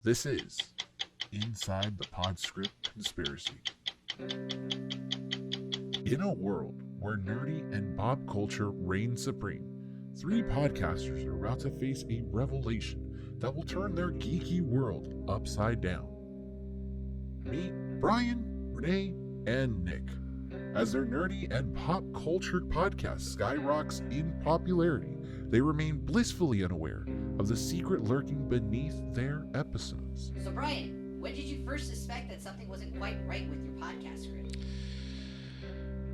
This is Inside the Podscript Conspiracy. In a world where nerdy and pop culture reign supreme, three podcasters are about to face a revelation that will turn their geeky world upside down. Meet Brian, Renee, and Nick. As their nerdy and pop culture podcast skyrockets in popularity, they remain blissfully unaware of the secret lurking beneath their episodes. So Brian, when did you first suspect that something wasn't quite right with your podcast script?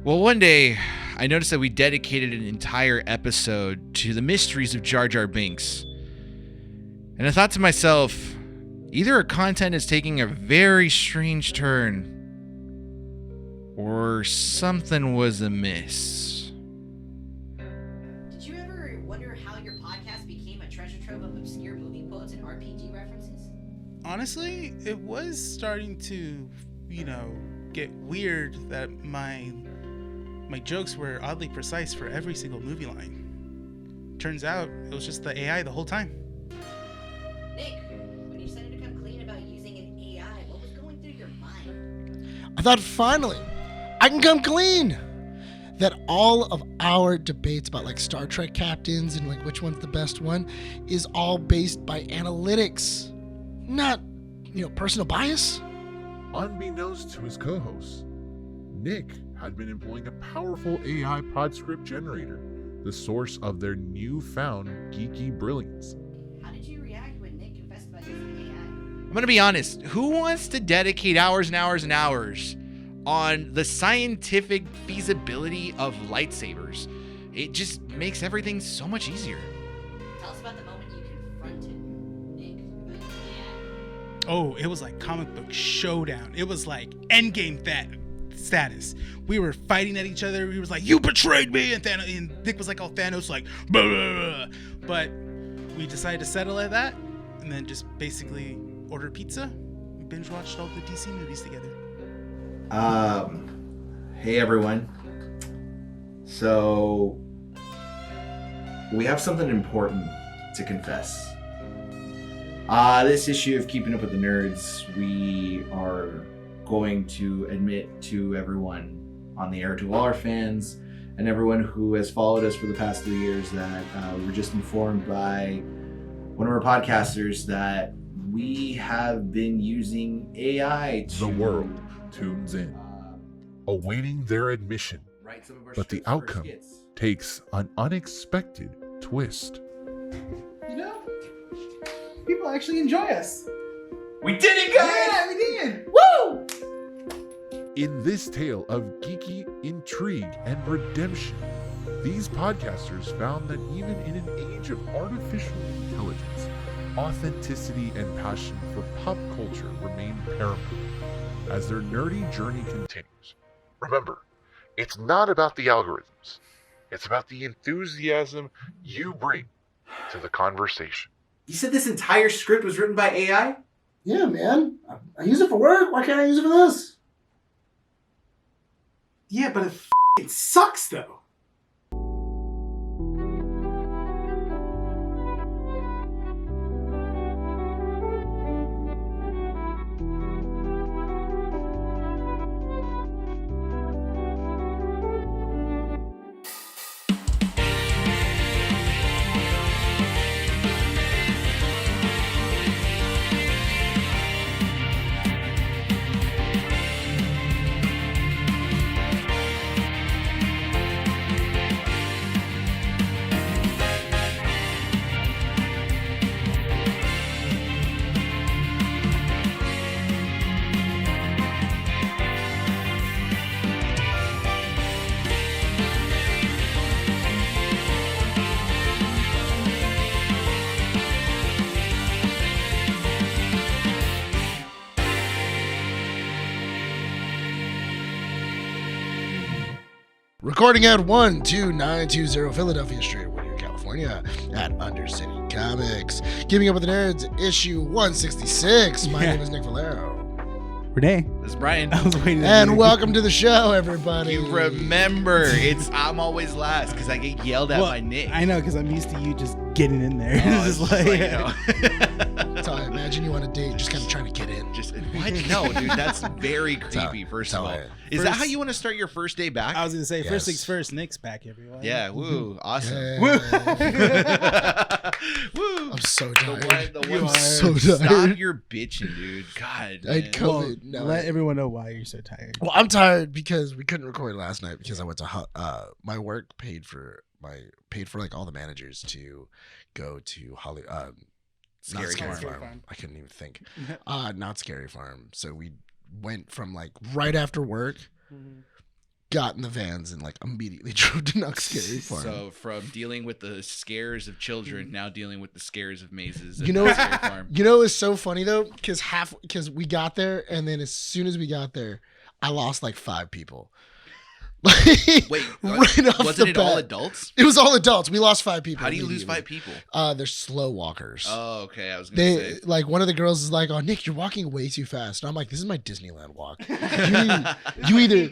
Well, one day, I noticed that we dedicated an entire episode to the mysteries of Jar Jar Binks. And I thought to myself, either our content is taking a very strange turn, or something was amiss. Did you ever wonder how your podcast became a treasure trove of obscure movie quotes and RPG references? Honestly, it was starting to, get weird that my jokes were oddly precise for every single movie line. Turns out it was just the AI the whole time. Nick, when you decided to come clean about using an AI, what was going through your mind? I thought finally I can come clean that all of our debates about Star Trek captains and which one's the best one is all based by analytics, not personal bias. Unbeknownst to his co-hosts, Nick had been employing a powerful AI podscript generator, the source of their newfound geeky brilliance. How did you react when Nick confessed about using AI? I'm going to be honest, who wants to dedicate hours and hours and hours on the scientific feasibility of lightsabers? It just makes everything so much easier. Tell us about the moment you confronted Nick about using AI. Oh, it was like comic book showdown. It was like endgame status. We were fighting at each other. He was like, "You betrayed me," and Nick was like all Thanos, like, blah, blah, blah. But we decided to settle at that, and then just basically ordered pizza. We binge watched all the DC movies together. Hey everyone. So, we have something important to confess. This issue of Keeping Up with the Nerds, we are going to admit to everyone on the air, to all our fans, and everyone who has followed us for the past 3 years, that we were just informed by one of our podcasters that we have been using AI to... The world tunes in, awaiting their admission, but the outcome takes an unexpected twist. People actually enjoy us. We did it, guys! Yeah, we did! Woo! In this tale of geeky intrigue and redemption, these podcasters found that even in an age of artificial intelligence, authenticity and passion for pop culture remain paramount as their nerdy journey continues. Remember, it's not about the algorithms. It's about the enthusiasm you bring to the conversation. You said this entire script was written by AI? Yeah, man. I use it for work. Why can't I use it for this? Yeah, but it sucks though. Recording at 12920 Philadelphia Street, Whittier, California, at Undercity Comics. Keeping Up with the Nerds, issue 166. My name is Nick Valero. Renee. This is Brian. I was waiting. And welcome to the show, everybody. You remember, I'm always last because I get yelled at by Nick. I know, because I'm used to you just getting in there. Oh, It's it's just just like, like, It's all right, man. imagine you on a date just kind of trying to get in. Just what? No, dude, that's very creepy. First of all, is that how you want to start your first day back? I was gonna say Yes. first things first. Nick's back, everyone. Yeah, woo, awesome. Yeah. Woo. I'm so tired. The one, You are so Stop tired. your bitching, dude. God. I had man. COVID. No, Let everyone know why you're so tired. well, I'm tired because we couldn't record last night because I went to my work paid for like all the managers to go to Scary not Farm. Farm. I couldn't even think. Not Scary Farm. So we went from like right after work, got in the vans and like immediately drove to Not Scary Farm. So from dealing with the scares of children, now dealing with the scares of mazes. at You know- Scary Farm. You know, it's so funny though, because we got there, and then as soon as we got there, I lost like 5 people. Wait, right off wasn't the it all bat. adults? It was all adults. We lost 5 people. How do you lose immediately. 5 people? They're slow walkers. Oh, okay. I was gonna They say. like one of the girls is like, "Oh, Nick, you're walking way too fast." And I'm like, "This is my Disneyland walk. You either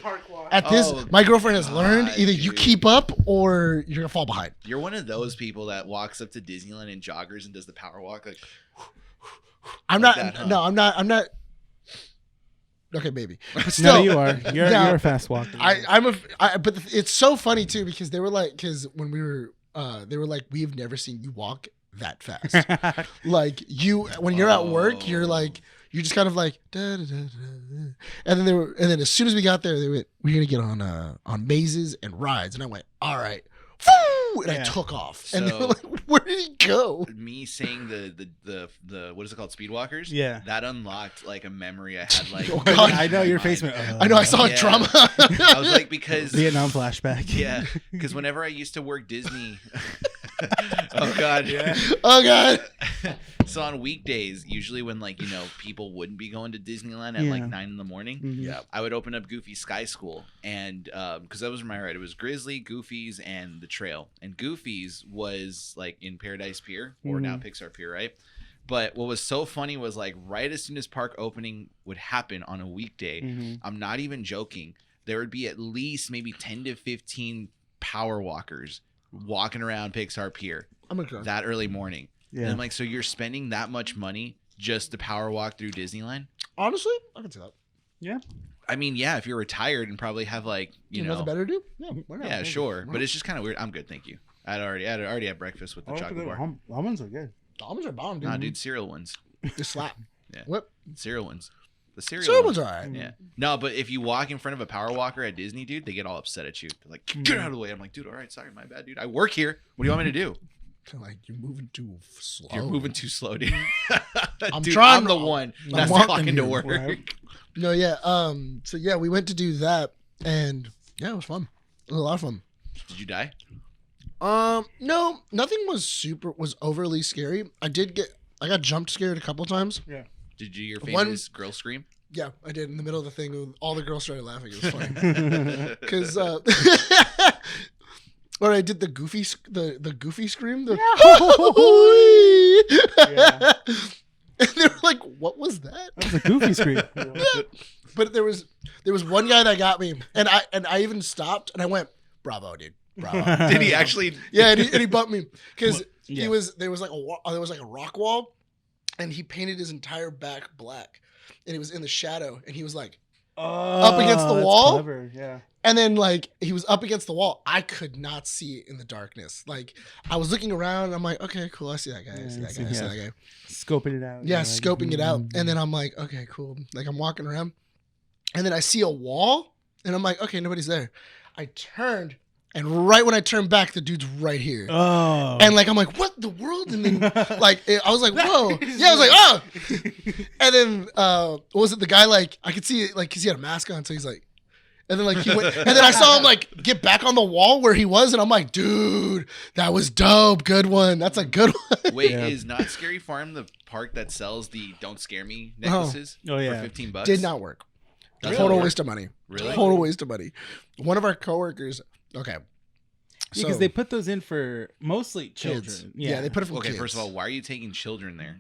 at this. Oh, my girlfriend has learned God, either you dude. keep up or you're gonna fall behind." You're one of those people that walks up to Disneyland in joggers and does the power walk. Like, I'm Like not. that, huh? No, I'm not. I'm not. Okay, maybe. But still, No, you are. You're No. a fast walker. But it's so funny too because they were like, because when we were, they were like, we've never seen you walk that fast. Like you, when you're at work, you're like, you're just kind of like, da, da, da, da. And then as soon as we got there, they went, we're gonna get on mazes and rides, and I went, all right, Woo! And I Yeah. took off, and they So- were like, where did he go? me saying the what is it called, Speedwalkers? Yeah. that unlocked like a memory I had. Like, Oh, God. I know your in face my went. mind. I know I saw Yeah. a drama. I was like, because Vietnam flashback. yeah, because whenever I used to work Disney, oh god, Yeah. Oh god. So on weekdays, usually when like people wouldn't be going to Disneyland at Yeah. like 9 a.m, Mhm. I would open up Goofy Sky School, and because that was my ride, it was Grizzly, Goofy's, and the Trail. And Goofy's was like in Paradise Pier, or now Pixar Pier, right? But what was so funny was like right as soon as park opening would happen on a weekday, Mhm. I'm not even joking, there would be at least maybe 10 to 15 power walkers walking around Pixar Pier I'm gonna cry. that early morning. And Yeah. I'm like, so you're spending that much money just to power walk through Disneyland? Honestly, I can see that. Yeah. I mean, yeah, if you're retired and probably have like, Nothing better to do? Yeah, why not? yeah, sure. But it's just kind of weird. I'm good, thank you. I'd already had breakfast with the chocolate bar. Almonds are good. Almonds are bomb, dude. Nah, dude, cereal ones. They slap. Yeah. What? Cereal ones. The cereal Cereal ones. ones are alright. Yeah. No, but if you walk in front of a power walker at Disney, dude, they get all upset at you. They're like, get out of the way. I'm like, dude, all right, sorry, my bad, dude. I work here. What do you want me to do? Like you're moving too slow. You're moving too slow, dude. Dude, trying I'm the to- one I'm that's walking talking to here. work. Right. No, yeah. So yeah, we went to do that, and yeah, it was fun. It was a lot of fun. Did you die? No, nothing was overly scary. I got jump scared a couple times. Did you do your One- famous girl scream? Yeah, I did in the middle of the thing. When all the girls started laughing. It was funny because, or I did the goofy scream. The and they were like, "What was that?" That's a goofy scream. But there was one guy that got me, and I even stopped and I went, "Bravo, dude, bravo." Did he actually? Yeah, and he bumped me because Yeah. there was like a rock wall, and he painted his entire back black, and it was in the shadow, and he was like, Up against the wall? Clever. Yeah. and then like he was up against the wall. I could not see it in the darkness. Like I was looking around, and I'm like, okay, cool, I see that guy, I see that guy, I see that guy. Scoping it out. Yeah, You're like, scoping it out, and then I'm like, okay, cool. Like I'm walking around, and then I see a wall, and I'm like, okay, nobody's there. I turned, and right when I turned back, the dude's right here. Oh. And like I'm like, what the world? And then like I was like, whoa, yeah, I was like, oh. And then what was it? The guy like I could see it like because he had a mask on, so he's like, and then like he went, and then I saw him like get back on the wall where he was, and I'm like, dude, that was dope, good one. That's a good one. Wait, Yeah. is Not Scary Farm the park that sells the "Don't Scare Me" necklaces Oh, yeah. for $15? Did not work. Doesn't Total work? waste of money. Really? Total waste of money. One of our coworkers. Okay. Because they put those in for mostly children. kids. Yeah. They put it for Okay, kids. first of all, why are you taking children there?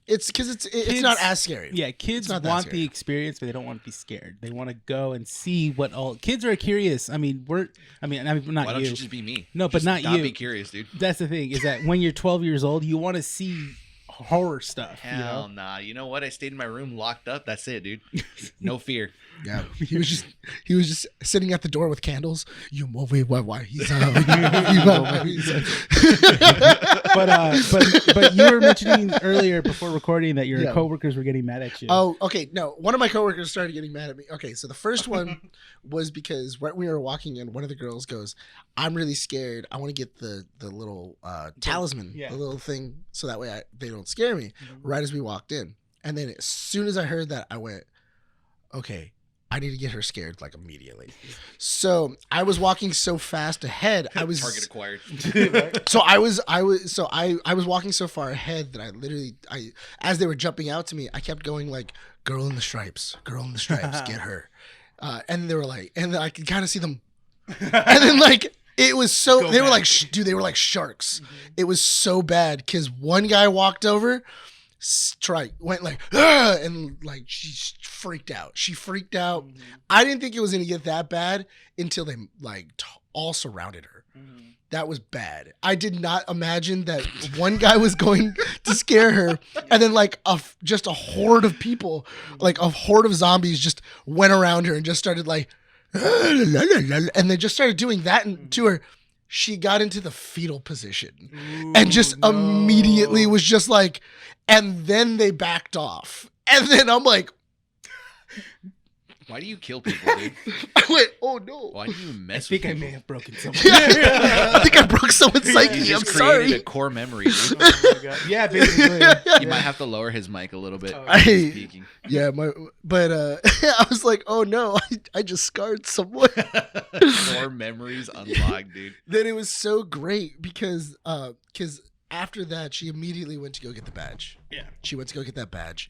it's because it's Kids- not as scary. Yeah, kids not that want scary. the experience, but they don't want to be scared. They want to go and see what all kids are curious. I mean, not Why don't you. you just be me? No, but Just not not you. Be curious, dude. That's the thing is that when you're 12 years old, you want to see horror stuff. Hell nah. You know what? I stayed in my room locked up. That's it, dude. No fear. Yeah, he was just sitting at the door with candles. You move me, why? He's But you were mentioning earlier before recording that your Yeah. coworkers were getting mad at you. Oh, okay. No, one of my coworkers started getting mad at me. Okay, so the first one was because when we were walking in, one of the girls goes, "I'm really scared. I want to get the little talisman, Yeah. the little thing, so that way they don't scare me." Right as we walked in, and then as soon as I heard that, I went, "Okay, I need to get her scared like immediately." So I was walking so fast ahead. I was Target acquired. So I was walking so far ahead that I as they were jumping out to me, I kept going like, girl in the stripes, get her. And they were like, and I could kind of see them. And then like, it was so, Go they were back. like, dude, they were like sharks. It was so bad because one guy walked over, went like, "Ugh," and like she freaked out. I didn't think it was going to get that bad until they like all surrounded her. That was bad. I did not imagine that one guy was going to scare her, and then like just a horde of people, like a horde of zombies, just went around her and just started like, and they just started doing that to her. She got into the fetal position and just immediately was just like, and then they backed off, and then I'm like, Why do you kill people, dude? I went, oh no. Why do you I mess think with I people? may have broken someone. I think I broke someone's You psyche. I'm just created sorry. a core memory, dude. Oh my God. Yeah, basically. You might have to lower his mic a little bit. Oh. He's speaking. Yeah, but I was like, oh no, I just scarred someone. Core memories unlocked, dude. Then it was so great because after that she immediately went to go get the badge. Yeah. She went to go get that badge,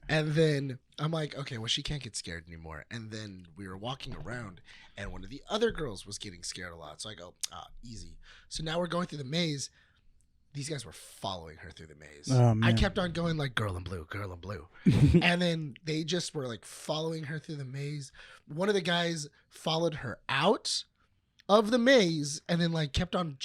and then I'm like, okay, well she can't get scared anymore. And then we were walking around, and one of the other girls was getting scared a lot. So I go, easy. So now we're going through the maze. These guys were following her through the maze. Oh, man. I kept on going like girl in blue. And then they just were like following her through the maze. One of the guys followed her out of the maze and then kept on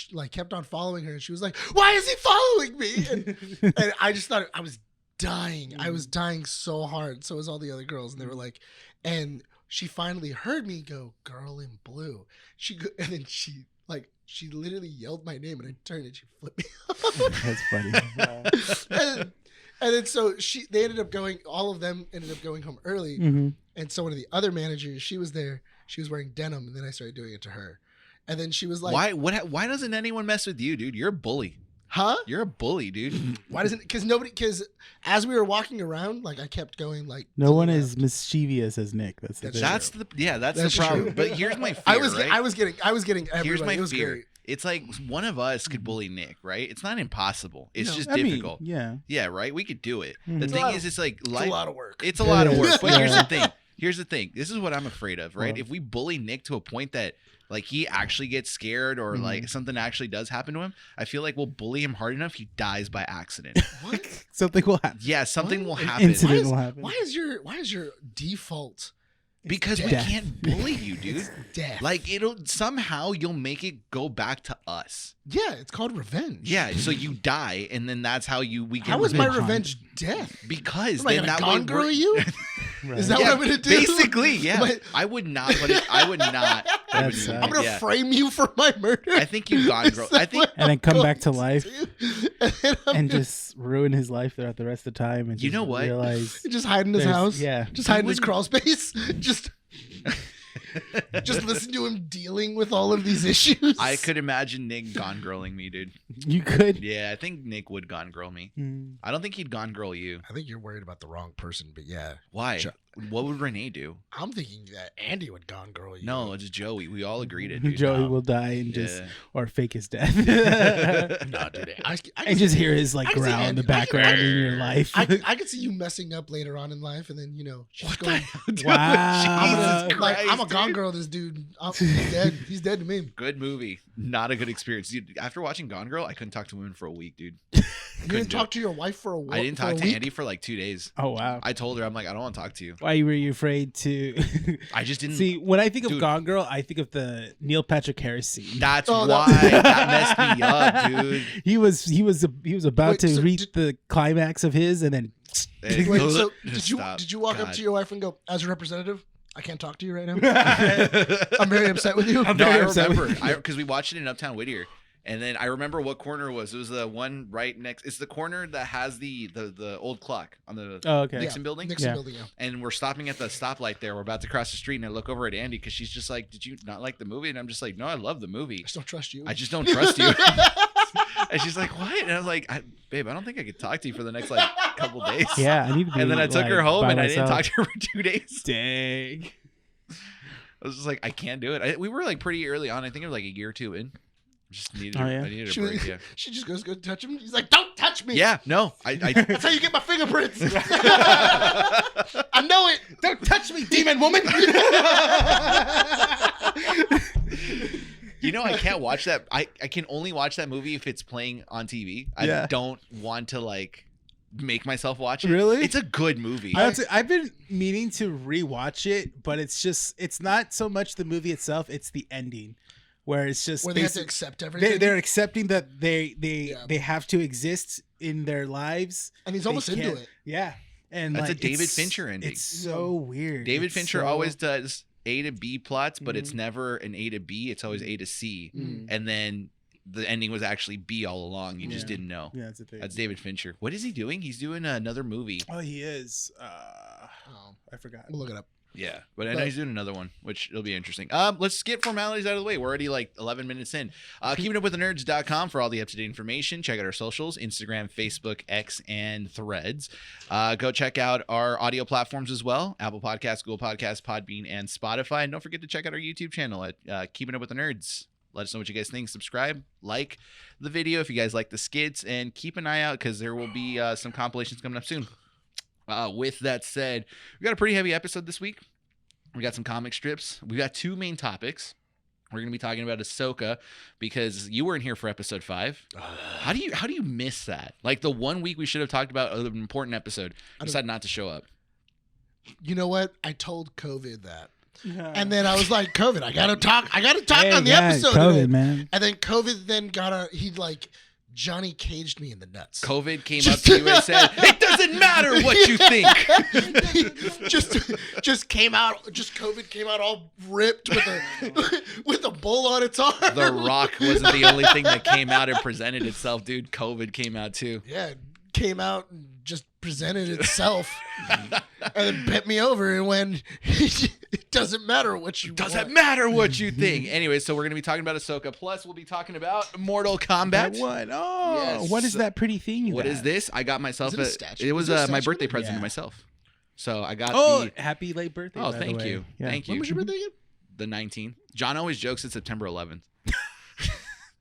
following her, and she was like, why is he following me? And I just thought I was dying. I was dying so hard. So was all the other girls, and they were like, and she finally heard me go, girl in blue. And then she literally yelled my name, and I turned and she flipped me off. That's funny. And then so they ended up going, all of them ended up going home early. Mm-hmm. And so one of the other managers, she was there, she was wearing denim, and then I started doing it to her. And then she was like, Why doesn't anyone mess with you, dude? You're a bully. huh? You're a bully, dude. Why doesn't, because as we were walking around, like I kept going like. No to the one left. is mischievous as Nick. That's the That's thing. That's That's the problem. true. But here's my fear, I was right? getting everybody. Here's my It was fear. great. It's like one of us could bully Nick, right? It's not impossible. It's No. just I mean, difficult. yeah. Yeah, right? We could do it. Mhm. The It's a thing lot is, it's like It's life. a lot of work. It's a lot of It work. is, But here's yeah. the thing. Here's the thing. This is what I'm afraid of, right? Well. If we bully Nick to a point that like he actually gets scared or like something actually does happen to him, I feel like we'll bully him hard enough he dies by accident. What? Something will happen. Yeah, something What? will An happen. incident will happen. Why is your default Because we death. can't bully you, dude. death? Like somehow you'll make it go back to us. yeah, it's called revenge. Yeah, so you die, and then that's how we get. How was my revenge. revenge death? Because Am I then gonna that gone way girl we're- you? Right. Is that Yeah, what I'm gonna do? Basically, yeah. Am I- I would not put it. I would not. I would That's not, I'm gonna yeah. frame you for my murder. I think you've gone, Is girl. that I think what And then I'm come going back to life. do? And then I'm and gonna- just ruin his life throughout the rest of the time. And You just know what? Realize just hide in his there's- house. yeah. Just hide in his wouldn't- crawl space. Just listen to him dealing with all of these issues. I could imagine Nick gone girling me, dude. you could. Yeah, I think Nick would gone girl me. Mm. I don't think he'd gone girl you. I think you're worried about the wrong person, but yeah, Why? Sure. What would Renee do? I'm thinking that Andy would gone girl you. No, it's Joey. We all agreed it. Dude. Joey No. will die and just Yeah. or fake his death. no, dude. I and just hear his like I can see growl in Andy- the background in your life. I could see you messing up later on in life, and then just going. Wow. Jesus I'm a Christ, gone dude. girl. This dude, he's dead. He's dead to me. Good movie. Not a good experience. Dude, after watching Gone Girl, I couldn't talk to women for a week, dude. You didn't talk to your wife for a week? I didn't talk to Andy for like 2 days. Oh wow. I told her, I'm like, I don't want to talk to you. Why were you afraid to? I just didn't See, when I think of Dude. Gone Girl, I think of the Neil Patrick Harris scene. That's Oh, why that messed me up, dude. He was about Wait, to so reach the climax of his, and then Hey, Wait, so just stop. did you walk up God. to your wife and go, as a representative, I can't talk to you right now? I'm very upset with you. I'm No, I very upset with remember because we watched it in Uptown Whittier, and then I remember what corner it was. It was the one right next. It's the corner that has the old clock on the oh okay. Nixon building. Nixon Yeah. building, yeah. And we're stopping at the stoplight there. We're about to cross the street, and I look over at Andy because she's just like, "Did you not like the movie?" And I'm just like, "No, I love the movie. I just don't trust you. I just don't trust you." And she's like, "What?" And I was like, "Babe, I don't think I could talk to you for the next like couple days." Yeah, I need to be. And then I took her like, home, by and I didn't myself. talk to her for 2 days. Dang. I was just like, I can't do it. We were like pretty early on. I think it was like a year or two in. Just needed. Oh, yeah? I needed a She, break. Yeah. she just goes to touch him. He's like, don't touch me. Yeah. No. I That's how you get my fingerprints. I know it. Don't touch me, demon woman. You know, I can't watch that. I can only watch that movie if it's playing on TV. I Yeah. don't want to like make myself watch it. Really? It's a good movie. I've been meaning to rewatch it, but it's not so much the movie itself; it's the ending, where it's just Where they have to basic- accept everything. they're accepting that they Yeah. have to exist in their lives. and he's They almost into can't- it. Yeah, and That's like, a David it's- Fincher ending. It's so weird. David It's Fincher so- always does A to B plots, but it's Mhm. never an A to B. It's always A to C. Mm. And then the ending was actually B all along. You just Yeah. didn't know. Yeah, that's the thing. That's David Fincher. What is he doing? He's doing another movie. Oh, he is. Oh, I forgot. we'll look it up. Yeah, but I know But- he's doing another one, which it'll be interesting. Let's get formalities out of the way. We're already like 11 minutes in. KeepingUpWithTheNerds.com for all the up-to-date information. Check out our socials, Instagram, Facebook, X, and Threads. Go check out our audio platforms as well, Apple Podcasts, Google Podcasts, Podbean, and Spotify. And don't forget to check out our YouTube channel at Keeping Up With The Nerds. Let us know what you guys think. Subscribe, like the video if you guys like the skits, and keep an eye out because there will be some compilations coming up soon. With that said, we got a pretty heavy episode this week. We got some comic strips. We got two main topics. We're going to be talking about Ahsoka because you weren't here for episode 5. How do you miss that? Like the 1 week we should have talked about an important episode, decided not to show up. You know what? I told COVID that. Yeah. And then I was like, COVID, I gotta talk Hey, on the yeah, episode. COVID, today. man. And then COVID then he like Johnny caged me in the nuts. COVID came up to you and said, "It doesn't matter what you think." just came out. Just COVID came out all ripped with a bull on its arm. The Rock wasn't the only thing that came out and presented itself, dude. COVID came out too. Yeah, it came out and just presented itself, and then bent me over and went. It doesn't matter what you. Doesn't want. matter what you think. Anyway, so we're going to be talking about Ahsoka. Plus, we'll be talking about Mortal Kombat. That one. Oh, Yes. what is that pretty thing you What got? is this? I got myself Is it a statue? It was Is it a my statue? birthday present Yeah. to myself. So I got Oh, the happy late birthday. Oh, by the thank way. you. Yeah. Thank When you. was your birthday again? The 19th. John always jokes it's September 11th.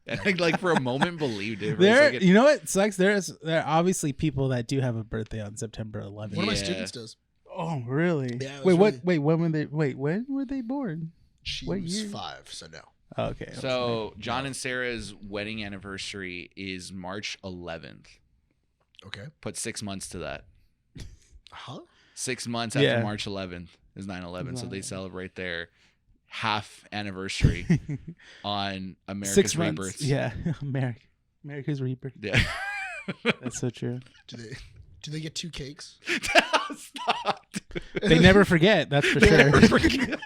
And I like for a moment believed it. For a There, second. you know what sucks? There are obviously people that do have a birthday on September 11th. One of my Yeah. students does. Oh, really? Yeah, it was Wait, what? really- Wait, when were they born? She What was year? 5, so no. Oh, okay. So John and Sarah's wedding anniversary is March 11th. Okay. Put 6 months to that. Huh? 6 months after Yeah. March 11th is 9/11. So they 9/11. celebrate their half anniversary on America's 6 months. rebirth. Yeah, America's rebirth. Yeah. That's so true. Do they get 2 cakes? Stop. They never forget. That's for sure. Never forget.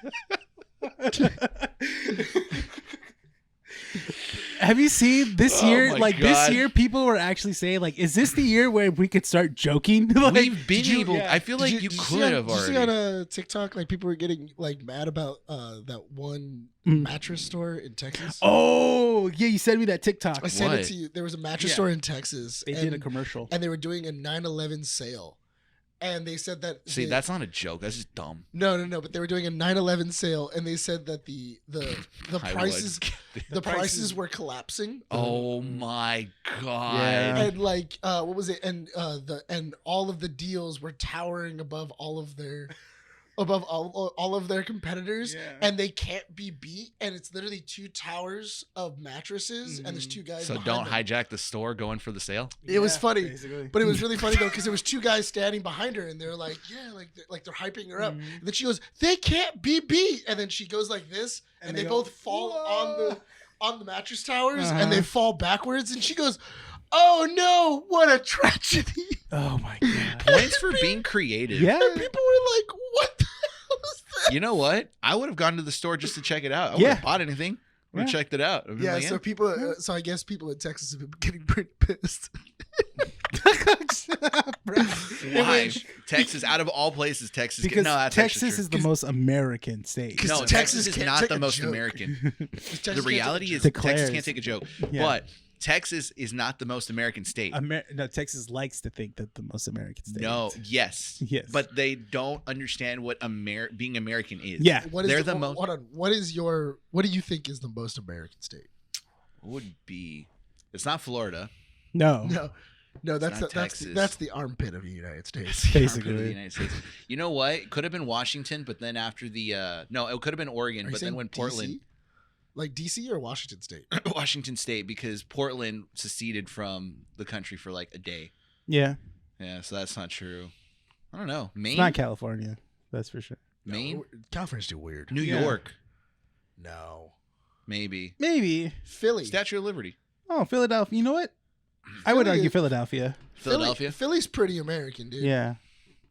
Have you seen this Oh year? my Like this God. year, people were actually saying, like, "Is this the year where we could start joking?" Like, We've been did you- able. yeah. I feel like you see could on- have did you see already. on TikTok, like people were getting like mad about that one Mm. mattress store in Texas. Oh, yeah, you sent me that TikTok. I sent it What? to you. There was a mattress Yeah. store in Texas. They and, did a commercial. and they were doing a 9/11 sale, and they said that See, the- that's not a joke. That's just dumb. no, but they were doing a 9/11 sale, and they said that the I prices would. the prices were collapsing. Oh my god. Yeah. And like what was it? And all of the deals were towering above all of their above all of their competitors, Yeah. and they can't be beat. And it's literally 2 towers of mattresses, and there's 2 guys. So behind don't them. hijack the store going for the sale. It was funny. Basically. But it was really funny though, because there was 2 guys standing behind her, and they're like, "Yeah, like they're hyping her up." Mhm. And then she goes, "They can't be beat," and then she goes like this, and they they go, both fall "Whoa." on the mattress towers, Uh-huh. and they fall backwards, and she goes, "Oh no, what a tragedy!" Oh my god. Points for being creative. Yeah. And people were like, "What the hell is that?" You know what? I would have gone to the store just to check it out. I Yeah. wouldn't have bought anything. We Yeah. checked it out. I'd been Yeah, like, so people, so I guess people in Texas have been getting pretty pissed. why? Texas, out of all places, Texas. Because no, that's actually Texas true. is the most American state. 'Cause No, Texas Texas is can't not take the a most joke. American. Texas The can't reality take a is joke. Texas Declares. can't take a joke. Yeah. But Texas is not the most American state. No, Texas likes to think that the most American state. No, yes. Yes. But they don't understand what being American is. Yeah. What is They're the, the most- Hold on. What do you think is the most American state? Would be. It's not Florida. No. No, that's not the, Texas. that's the armpit of the United States. It's the Basically. armpit of the United States. You know what? It could have been Washington, but then after the no, it could have been Oregon, Are you but then saying when Portland, DC? Like DC or Washington State? Washington State, because Portland seceded from the country for like a day. Yeah. Yeah, so that's not true. I don't know. Maine, It's not California. That's for sure. Maine, No, California's too weird. New Yeah. York, No. maybe. Maybe. Philly. Statue of Liberty, Oh, Philadelphia. You know what? I would Philly argue is- Philadelphia. Philadelphia. Philly's pretty American, dude. Yeah.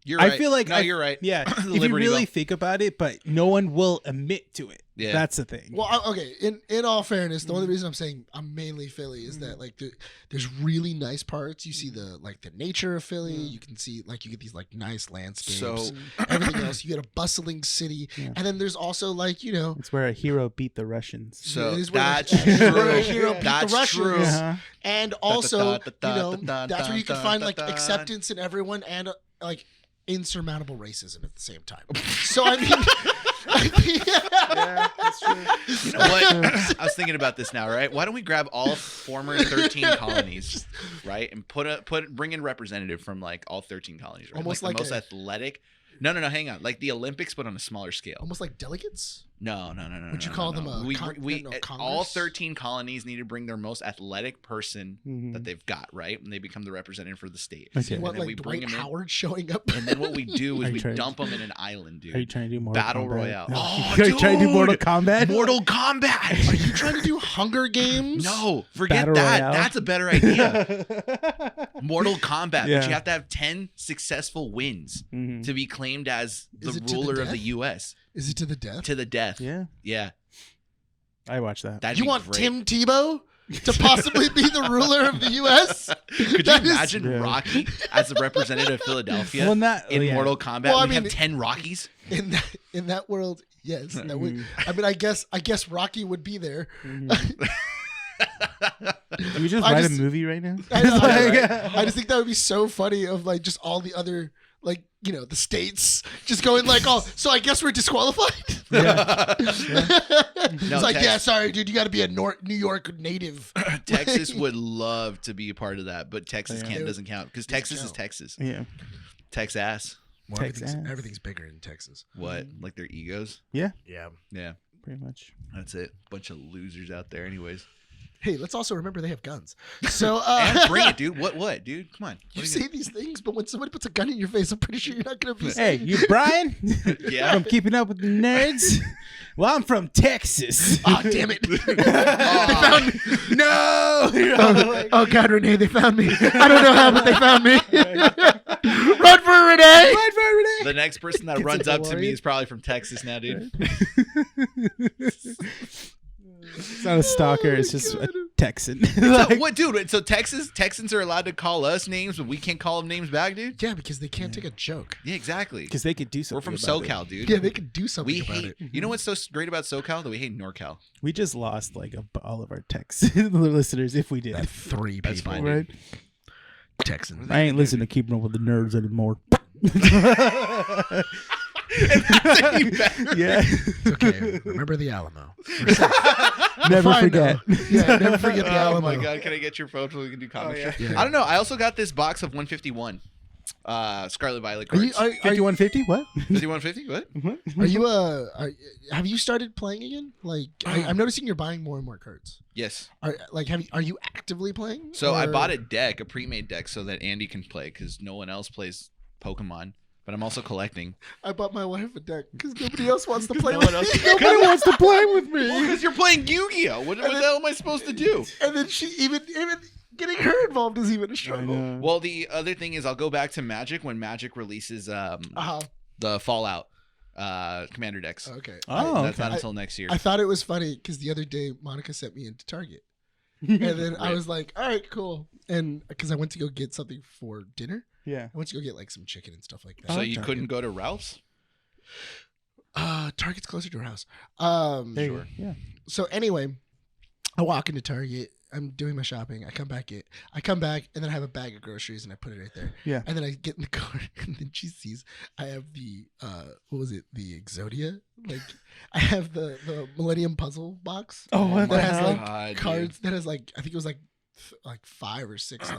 You're right. I feel like no, you're right. Yeah. The if you Liberty really Bell. think about it, but no one will admit to it. Yeah. That's the thing. Well, okay. In all fairness, the only reason I'm saying I'm mainly Philly is that like there's really nice parts. You see the nature of Philly. You can see you get these like nice landscapes. So Everything else, you get a bustling city, Yeah. and then there's also It's where a hero beat the Russians. So it is where that's it is where a true. hero beat the That's Russians. true. Uh-huh. And also, Da-da-da-da-da-da-da-da-da-da. that's where you can find like acceptance in everyone and like insurmountable racism at the same time. So I mean, Yeah, that's true. You know what? I was thinking about this now, right? Why don't we grab all former 13 colonies, right, and bring in representative from like all 13 colonies, right? Almost like the like most athletic. No, hang on. Like the Olympics, but on a smaller scale. almost like delegates. No. Would you call them a we Congress? all 13 colonies need to bring their most athletic person Mhm. that they've got, right? And they become the representative for the state. Okay. And What, then like we bring Dwight them in. Howard showing up? And then what we do is Are you we trying- dump them in an island, dude. Are you trying to do Mortal Battle Kombat? Royale. No. Oh, Are you trying to do Mortal dude! Kombat? Mortal Kombat. Are you trying to do Hunger Games? No, forget Battle that. Royale? That's a better idea. Mortal Kombat, Yeah. but you have to have 10 successful wins Mhm. to be claimed as the Is it to the ruler of the death? U.S. Is it to the death? to the death. Yeah, Yeah, I watched that. that'd You be want great. Tim Tebow to possibly be the ruler of the U.S.? Could you That is- imagine Yeah. Rocky as the representative of Philadelphia Well, not in yeah. Mortal Kombat? Well, I we have mean- 10 Rockies. in that world? Yes. That would, Mm-hmm. I mean, I guess Rocky would be there. Mhm. Can we just I write just- a movie right now? I know, Like, I just think that would be so funny of like just all the other the states just going like, oh, so I guess we're disqualified. It's like, yeah, sorry, dude, you got to be a New York native. Texas would love to be a part of that, but Texas Yeah. doesn't count because Doesn't Texas is count. Texas. yeah, Texas. Well, Texas. everything's bigger in Texas. What? Like their egos? Yeah. Yeah, pretty much. that's it. Bunch of losers out there, anyways. Hey, let's also remember they have guns. So And bring it, dude. What, dude? Come on. You What are say these things, but when somebody puts a gun in your face, I'm pretty sure you're not going to be. Hey, you Brian? Yeah. From Keeping Up with the Nerds? Well, I'm from Texas. Oh, damn it! No! Oh God, Renee, they found me. I don't know how, but they found me. Run for Renee! Run for Renee! The next person that Gets runs it, up to me Hawaiian. is probably from Texas now, dude. It's not a stalker, it's just a Texan. So, Like, what, dude? So Texans are allowed to call us names, but we can't call them names back, dude. Yeah, because they can't take a joke. Yeah, exactly. because they could do We're something. from about it. SoCal, dude. Yeah, they can do something We about hate. it. You know what's so great about SoCal? That we hate NorCal. We just lost like all of our Texan listeners if we did. That 3 That's people, fine, Right? Texans. I ain't listening to Keeping Up with the Nerds anymore. Yeah. It's okay. Remember the Alamo. Never Fine, forget. though. Yeah, never forget the Oh Alamo. my god, can I get your phone so we can do comic yeah. strip? Yeah. I don't know. I also got this box of 151. Scarlet Violet Are you cards. 5150? What? 5150? What? are you have you started playing again? Like I'm noticing you're buying more and more cards. Yes. Are you actively playing? So I or- bought a deck, a pre-made deck, so that Andy can play because no one else plays Pokemon. But I'm also collecting. I bought my wife a deck because nobody else wants to play No with one else- me. Nobody wants to play with me. Well, because you're playing Yu-Gi-Oh. What the hell am I supposed to do? And then she even getting her involved is even a I struggle. know. Well, the other thing is I'll go back to Magic when Magic releases the Fallout commander decks. Okay. Oh, That's okay. not until next year. I thought it was funny because the other day Monica sent me into Target, and then I Right. was like, "All right, cool." And because I went to go get something for dinner, Yeah. I went to go get like some chicken and stuff like that. So at you Target. couldn't go to Ralph's? Target's closer to our house. There you Sure. go. Yeah. So anyway, I walk into Target. I'm doing my shopping. I come back, and then I have a bag of groceries, and I put it right there. Yeah. And then I get in the car, and then she sees I have the what was it? The Exodia. Like I have the Millennium Puzzle box Oh, what the that has hell? like God, dude. cards. That has like I think it was like 5 or 6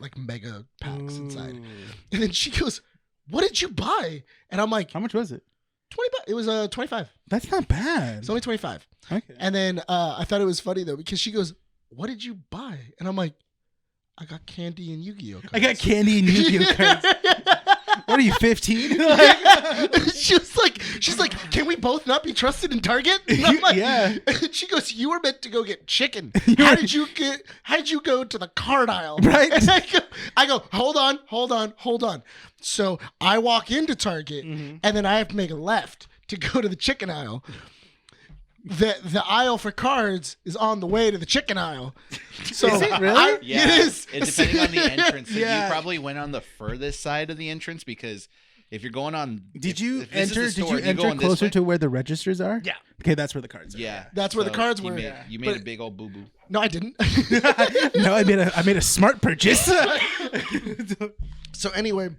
like mega packs inside. Ooh. And then she goes, "What did you buy?" And I'm like, How much was it? 20 bucks. It was 25. That's not bad. It's only 25. Okay. And then I thought it was funny though because she goes, "What did you buy?" And I'm like, "I got candy and Yu-Gi-Oh cards." I got candy and Yu-Gi-Oh cards. What are you, 15? she's like, "Can we both not be trusted in Target?" And I'm like, Yeah. And she goes, "You were meant to go get chicken. How did you go to the card aisle?" Right. And I go, hold on. So I walk into Target Mhm. and then I have to make a left to go to the chicken aisle. The aisle for cards is on the way to the chicken aisle. So Is it really? Yeah, it is. It's depending on the entrance. So Yeah. you probably went on the furthest side of the entrance because if you're going on, Did you if this is the enter? store Did and you go enter on this closer way- to where the registers are? Yeah. Okay, that's where the cards are. Yeah, That's where the cards were. You made But- a big old boo boo. No, I didn't. No, I made a smart purchase. So anyway,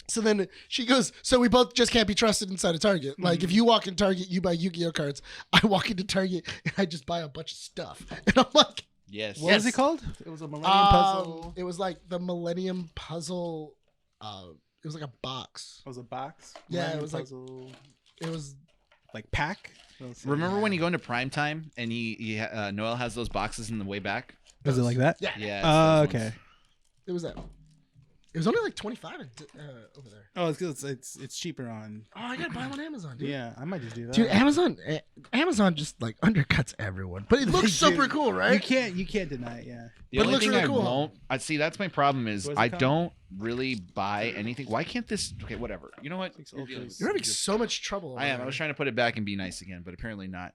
so then she goes, "So we both just can't be trusted inside of Target. Like if you walk in Target, you buy Yu-Gi-Oh cards. I walk into Target and I just buy a bunch of stuff." And I'm like, Yes. What was it called? It was a Millennium Puzzle. it was like the Millennium Puzzle. It was like a box. It was a box. Yeah, it Millennium was like- Puzzle, It was like pack. Remember when you go into prime time and Noel has those boxes in the way back? Was it like that? yeah. Yeah. it's Oh, those okay. ones. It was that. It was only like 25 over there. Oh, it's cheaper on. Oh, I gotta buy one on Amazon, dude. Yeah, I might just do that. Dude, Amazon just like undercuts everyone, but it looks super cool, You right? can't deny it. Yeah. The But it only looks thing really I cool. won't, I see that's my problem is What is it I called? don't really buy anything. Why can't this? Okay, whatever. You know what? Six You're dealing Ultras. with You're having this. so much trouble. I am. over I was there. trying to put it back and be nice again, but apparently not.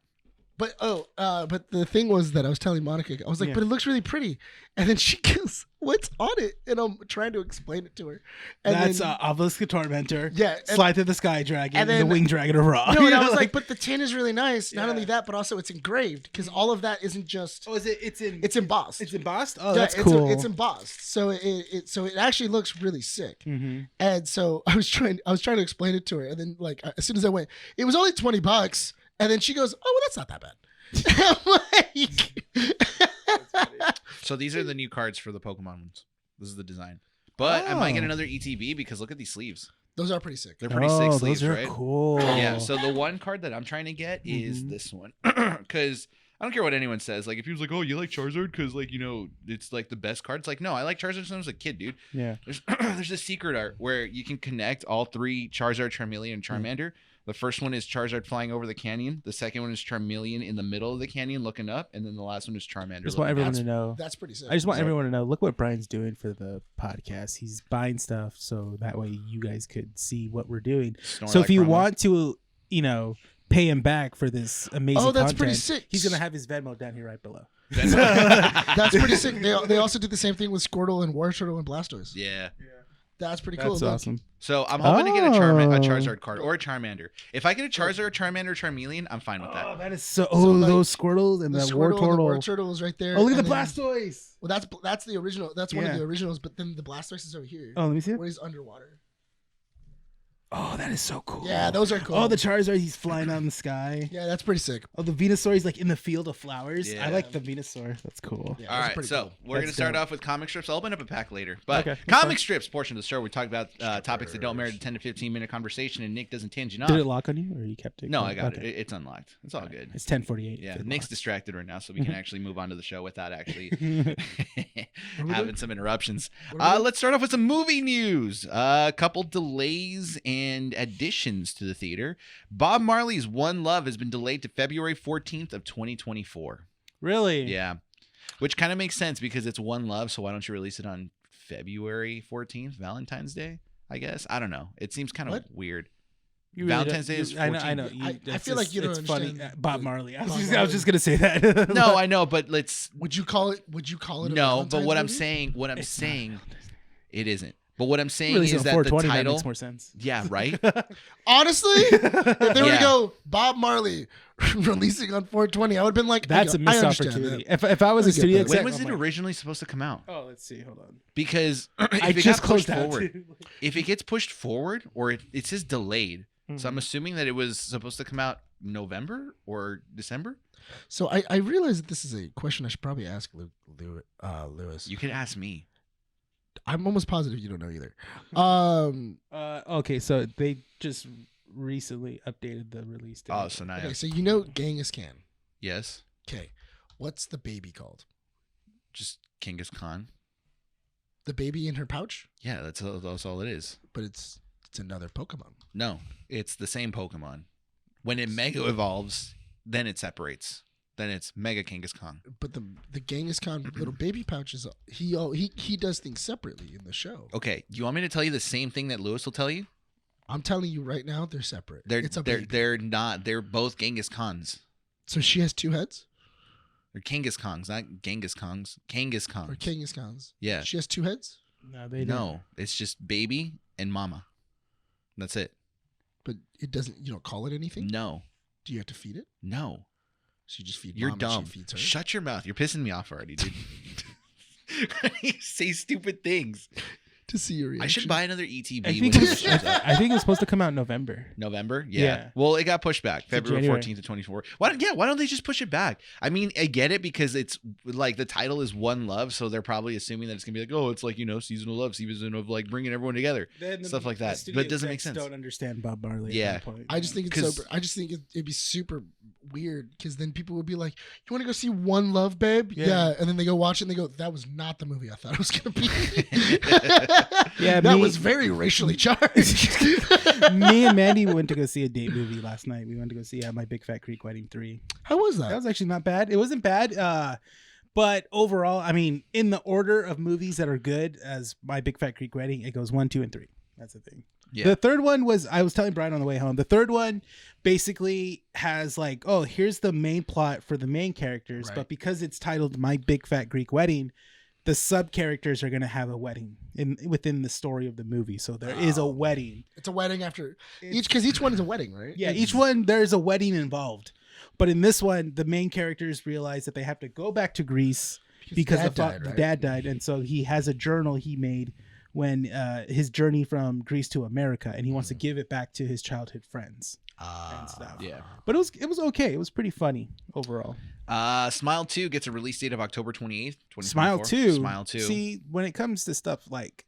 But but the thing was that I was telling Monica, I was like, Yeah. but it looks really pretty, and then she goes, "What's on it?" And I'm trying to explain it to her. And That's then, Obelisk the Tormentor. yeah. And, Slide through the Sky Dragon and and, the then- Wing Dragon of Ra. no, You and I know, was like, but the tin is really nice. Not Yeah. only that, but also it's engraved because all of that isn't just. oh, is it? It's It's embossed. It's embossed. Oh, Yeah, that's it's, cool. It's embossed, so it actually looks really sick. Mm-hmm. And so I was trying to explain it to her, and then like as soon as I went, it was only $20, and then she goes, "Oh, well, that's not that bad." I'm like, So these are the new cards for the Pokemon ones. This is the design. But I might get Oh. another ETB because look at these sleeves. those are pretty sick. They're pretty sick Oh, sleeves, those are right? cool. Yeah. So the one card that I'm trying to get is Mhm. this one because I don't care what anyone says. Like if he was like, "Oh, you like Charizard because like it's like the best card." It's like, no, I like Charizard since I was a kid, dude. Yeah. There's a secret art where you can connect all 3 Charizard, Charmeleon, and Charmander. The first one is Charizard flying over the canyon. The second one is Charmeleon in the middle of the canyon looking up, and then the last one is Charmander. Just want looking everyone That's- to know. That's pretty sick. I just want So- everyone to know. Look what Brian's doing for the podcast. He's buying stuff so that way you guys could see what we're doing. up. So if Snorlax you promo. want to, pay him back for this amazing Oh, that's content, pretty sick. he's gonna have his Venmo down here right below. That's pretty sick. They also did the same thing with Squirtle and Wartortle and Blastoise. Yeah. That's pretty cool. That's Look, awesome. So I'm hoping to get a Oh. Charizard card or a Charmander. If I get a Charizard, Charmander, Charmeleon, I'm fine with that. Oh, that is so. So, Oh, like, those Squirtles and The that Squirtle and the Wartortle. Wartortle is right there. Oh, look at and the then- Blastoise. Well, that's the original. That's one of Yeah. the originals. But then the Blastoise is over here, Oh, let me see it. where he's underwater. Oh, that is so cool. Yeah, those are cool. Oh, the Charizard, he's flying out in the sky. Yeah, that's pretty sick. Oh, the Venusaur, he's like in the field of flowers. Yeah. I like the Venusaur. That's cool. Yeah, All that's right, pretty so cool. we're going to That's start dope. off with comic strips. I'll open up a pack later. But Okay, that's comic fine. strips portion of the show, we talk about topics that don't merit a 10 to 15 minute conversation, and Nick doesn't tangent off. Did it lock on you, or you kept it? No, I got Okay. it. It's unlocked. It's all good. It's 10:48. Yeah, It's Nick's locked. distracted right now, so we can actually move on to the show without actually we having doing? some interruptions. What are we doing? Let's start off with some movie news. A couple delays and additions to the theater. Bob Marley's One Love has been delayed to February 14th of 2024. Really? Yeah, which kind of makes sense because it's One Love, so why don't you release it on February 14th, Valentine's Day? I guess. I don't know. It seems kind of What? weird. You really Valentine's don't- Day is you- I know. 14th. I It's feel like just- you don't it's funny. understand Bob the- Marley. I Bob was Marley. just gonna say that. No, I know, but let's Would you call it? A no. But Valentine's what I'm movie? saying, It's not. it isn't. But what I'm saying Release it is on that the 420, that title. makes more sense. Yeah, right. Honestly, if they were Yeah. to go Bob Marley releasing on 420, I would have been like, That's a I missed understand opportunity. that. If I was I a get studio that. exec, When was I'm it like, originally supposed to come out? Oh, let's see. Hold on. Because I if it just got pushed closed out. forward, too. if it gets pushed forward, or it says delayed, so I'm Mhm. assuming that it was supposed to come out November or December. So I realize that this is a question I should probably ask Lewis. You could ask me. I'm almost positive you don't know either. Okay, so they just recently updated the release date. Oh, so now Okay, so you know Genghis Khan. yes, Okay, what's the baby called? just Genghis Khan. The baby in her pouch, Yeah, that's all it is. but it's another Pokemon. No, it's the same Pokemon. When it Mega evolves, then it separates. Then it's Mega Genghis Khan. But the Genghis Khan little baby pouch is he does things separately in the show. Okay, you want me to tell you the same thing that Lewis will tell you? I'm telling you right now, they're separate. It's a They're baby. they're not. They're both Genghis Khans. So she has two heads, They're Genghis Khans, not Genghis Khans. Genghis Khans. or Genghis Khans. Yeah. She has two heads, No, they No, it's just baby and mama. That's it. but it doesn't. You don't call it anything. No, Do you have to feed it? no. So you just feed. You're mom dumb. And she feeds her. Shut your mouth. You're pissing me off already, dude. You say stupid things. To see your reaction. I should buy another ETB I when think, it shows up. I think it was supposed to come out in November. November? Yeah. Yeah. Well, it got pushed back. February January. 14th to 24. Why don't they just push it back? I mean, I get it because it's like the title is One Love, so they're probably assuming that it's going to be like, oh, it's like, season of love, season of like bringing everyone together. Stuff like that. But it doesn't make sense. Don't understand Bob Marley. Yeah. At that point. I just think it's 'Cause- so. I just think it'd be super weird because then people would be like, "You want to go see One Love, babe?" Yeah. And then they go watch it and they go, "That was not the movie I thought it was gonna be." Yeah, that me- was very racially charged. Me and Mandy went to go see a date movie last night. We went to go see My Big Fat Greek Wedding 3. How was That that? was actually not bad. It wasn't bad. But overall, I mean, in the order of movies that are good as My Big Fat Greek Wedding, it goes 1, 2, and 3. That's the thing. Yeah. The third one was, I was telling Brian on the way home, the third one basically has like, oh, here's the main plot for the main characters. Right. But because it's titled My Big Fat Greek Wedding, the sub characters are going to have a wedding within the story of the movie. So there is a Oh. wedding. It's a wedding after each one is a wedding, right? Yeah, each one there's a wedding involved. But in this one, the main characters realize that they have to go back to Greece because Dad died, the right? dad died, and so he has a journal he made when his journey from Greece to America, and he wants to give it back to his childhood friends and stuff. Yeah. But it was okay. It was pretty funny overall. Smile 2 gets a release date of October 28th, 2024. Smile 2. Smile 2. See, when it comes to stuff like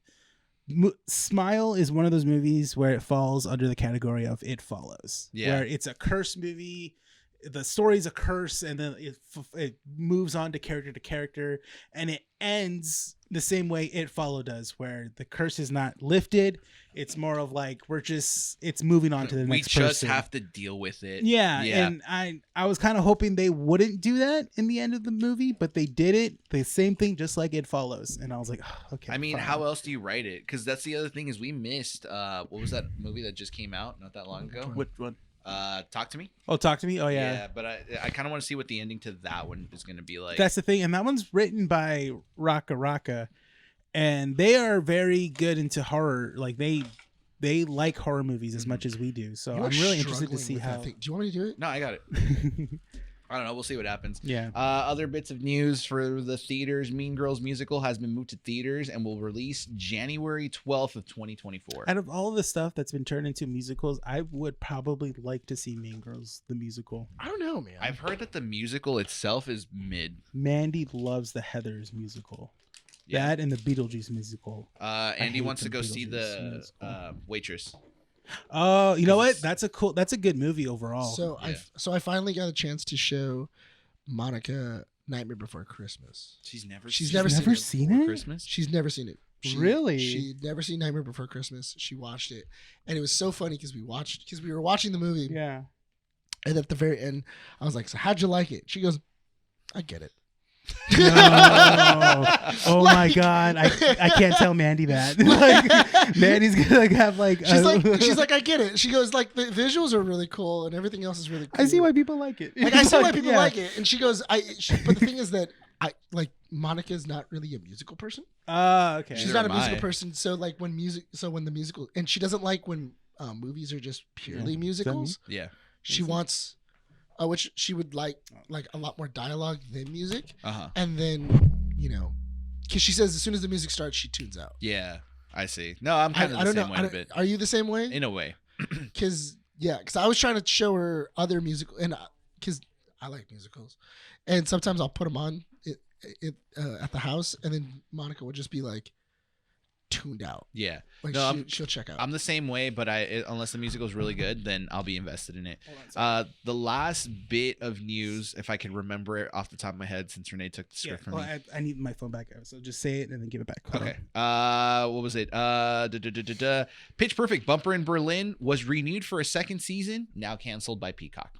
Smile is one of those movies where it falls under the category of It Follows. Yeah. Where it's a curse movie. The story's a curse, and then it moves on to character, and it ends the same way It Follow does, where the curse is not lifted. It's more of like it's moving on to the we next just person. have to deal with it. Yeah, Yeah. and I was kind of hoping they wouldn't do that in the end of the movie, but they did it. The same thing, just like It Follows, and I was like, oh, okay. I mean, fine. how else do you write it? Because that's the other thing is we missed. What was that movie that just came out not that long ago? Which one? Talk to Me. Oh, Talk to Me. Oh yeah. But I kind of want to see what the ending to that one is going to be like. That's the thing, and that one's written by Raka Raka, and they are very good into horror. Like they like horror movies as much as we do. So You are I'm really interested to struggling see with that how. thing. Do you want me to do it? No, I got it. I don't know. We'll see what happens. Yeah. Other bits of news for the theaters: Mean Girls musical has been moved to theaters and will release January 12th of 2024. Out of all the stuff that's been turned into musicals, I would probably like to see Mean Girls the musical. I don't know, man. I've heard that the musical itself is mid. Mandy loves the Heathers musical. Yeah. That and the Beetlejuice musical. Andy hate wants to the go see the Beetlejuice musical. Waitress. Oh, you know what? it's- That's a good movie overall. So Yeah. I finally got a chance to show Monica Nightmare Before Christmas. She's never She's seen never Nightmare seen Before it? Christmas. She's never seen it. Really? She'd never seen Nightmare Before Christmas. She watched it, and it was so funny because we were watching the movie, yeah. and at the very end, I was like, "So how'd you like it?" She goes, "I get it." No. Oh my god, I can't tell Mandy that. Like, Mandy's gonna have like. She's like, "I get it." She goes, "Like the visuals are really cool, and everything else is really cool." I see why people like it. Like I see why people Yeah. like it, and she goes, But the thing is that Monica's not really a musical person. Okay. She's Neither not a am musical I. person. So when the musical, and she doesn't like when movies are just purely Yeah. musicals. Yeah. She wants, which she would like a lot more dialogue than music. Uh-huh. And then because she says as soon as the music starts, she tunes out. Yeah. I see. No, I'm kind of I the don't same know. way a bit. Are you the same way? In a way. Because I was trying to show her other musical, and because I like musicals, and sometimes I'll put them on at the house, and then Monica would just be like tuned out. Yeah. Like No, she'll check out. I'm the same way, but unless the musical is really good, then I'll be invested in it. The last bit of news, if I can remember it off the top of my head, since Renee took the Yeah. script from Well, me. I need my phone back, so just say it and then give it back. Hold Okay. on. What was it? Pitch Perfect Bumper in Berlin was renewed for a second season, now canceled by Peacock.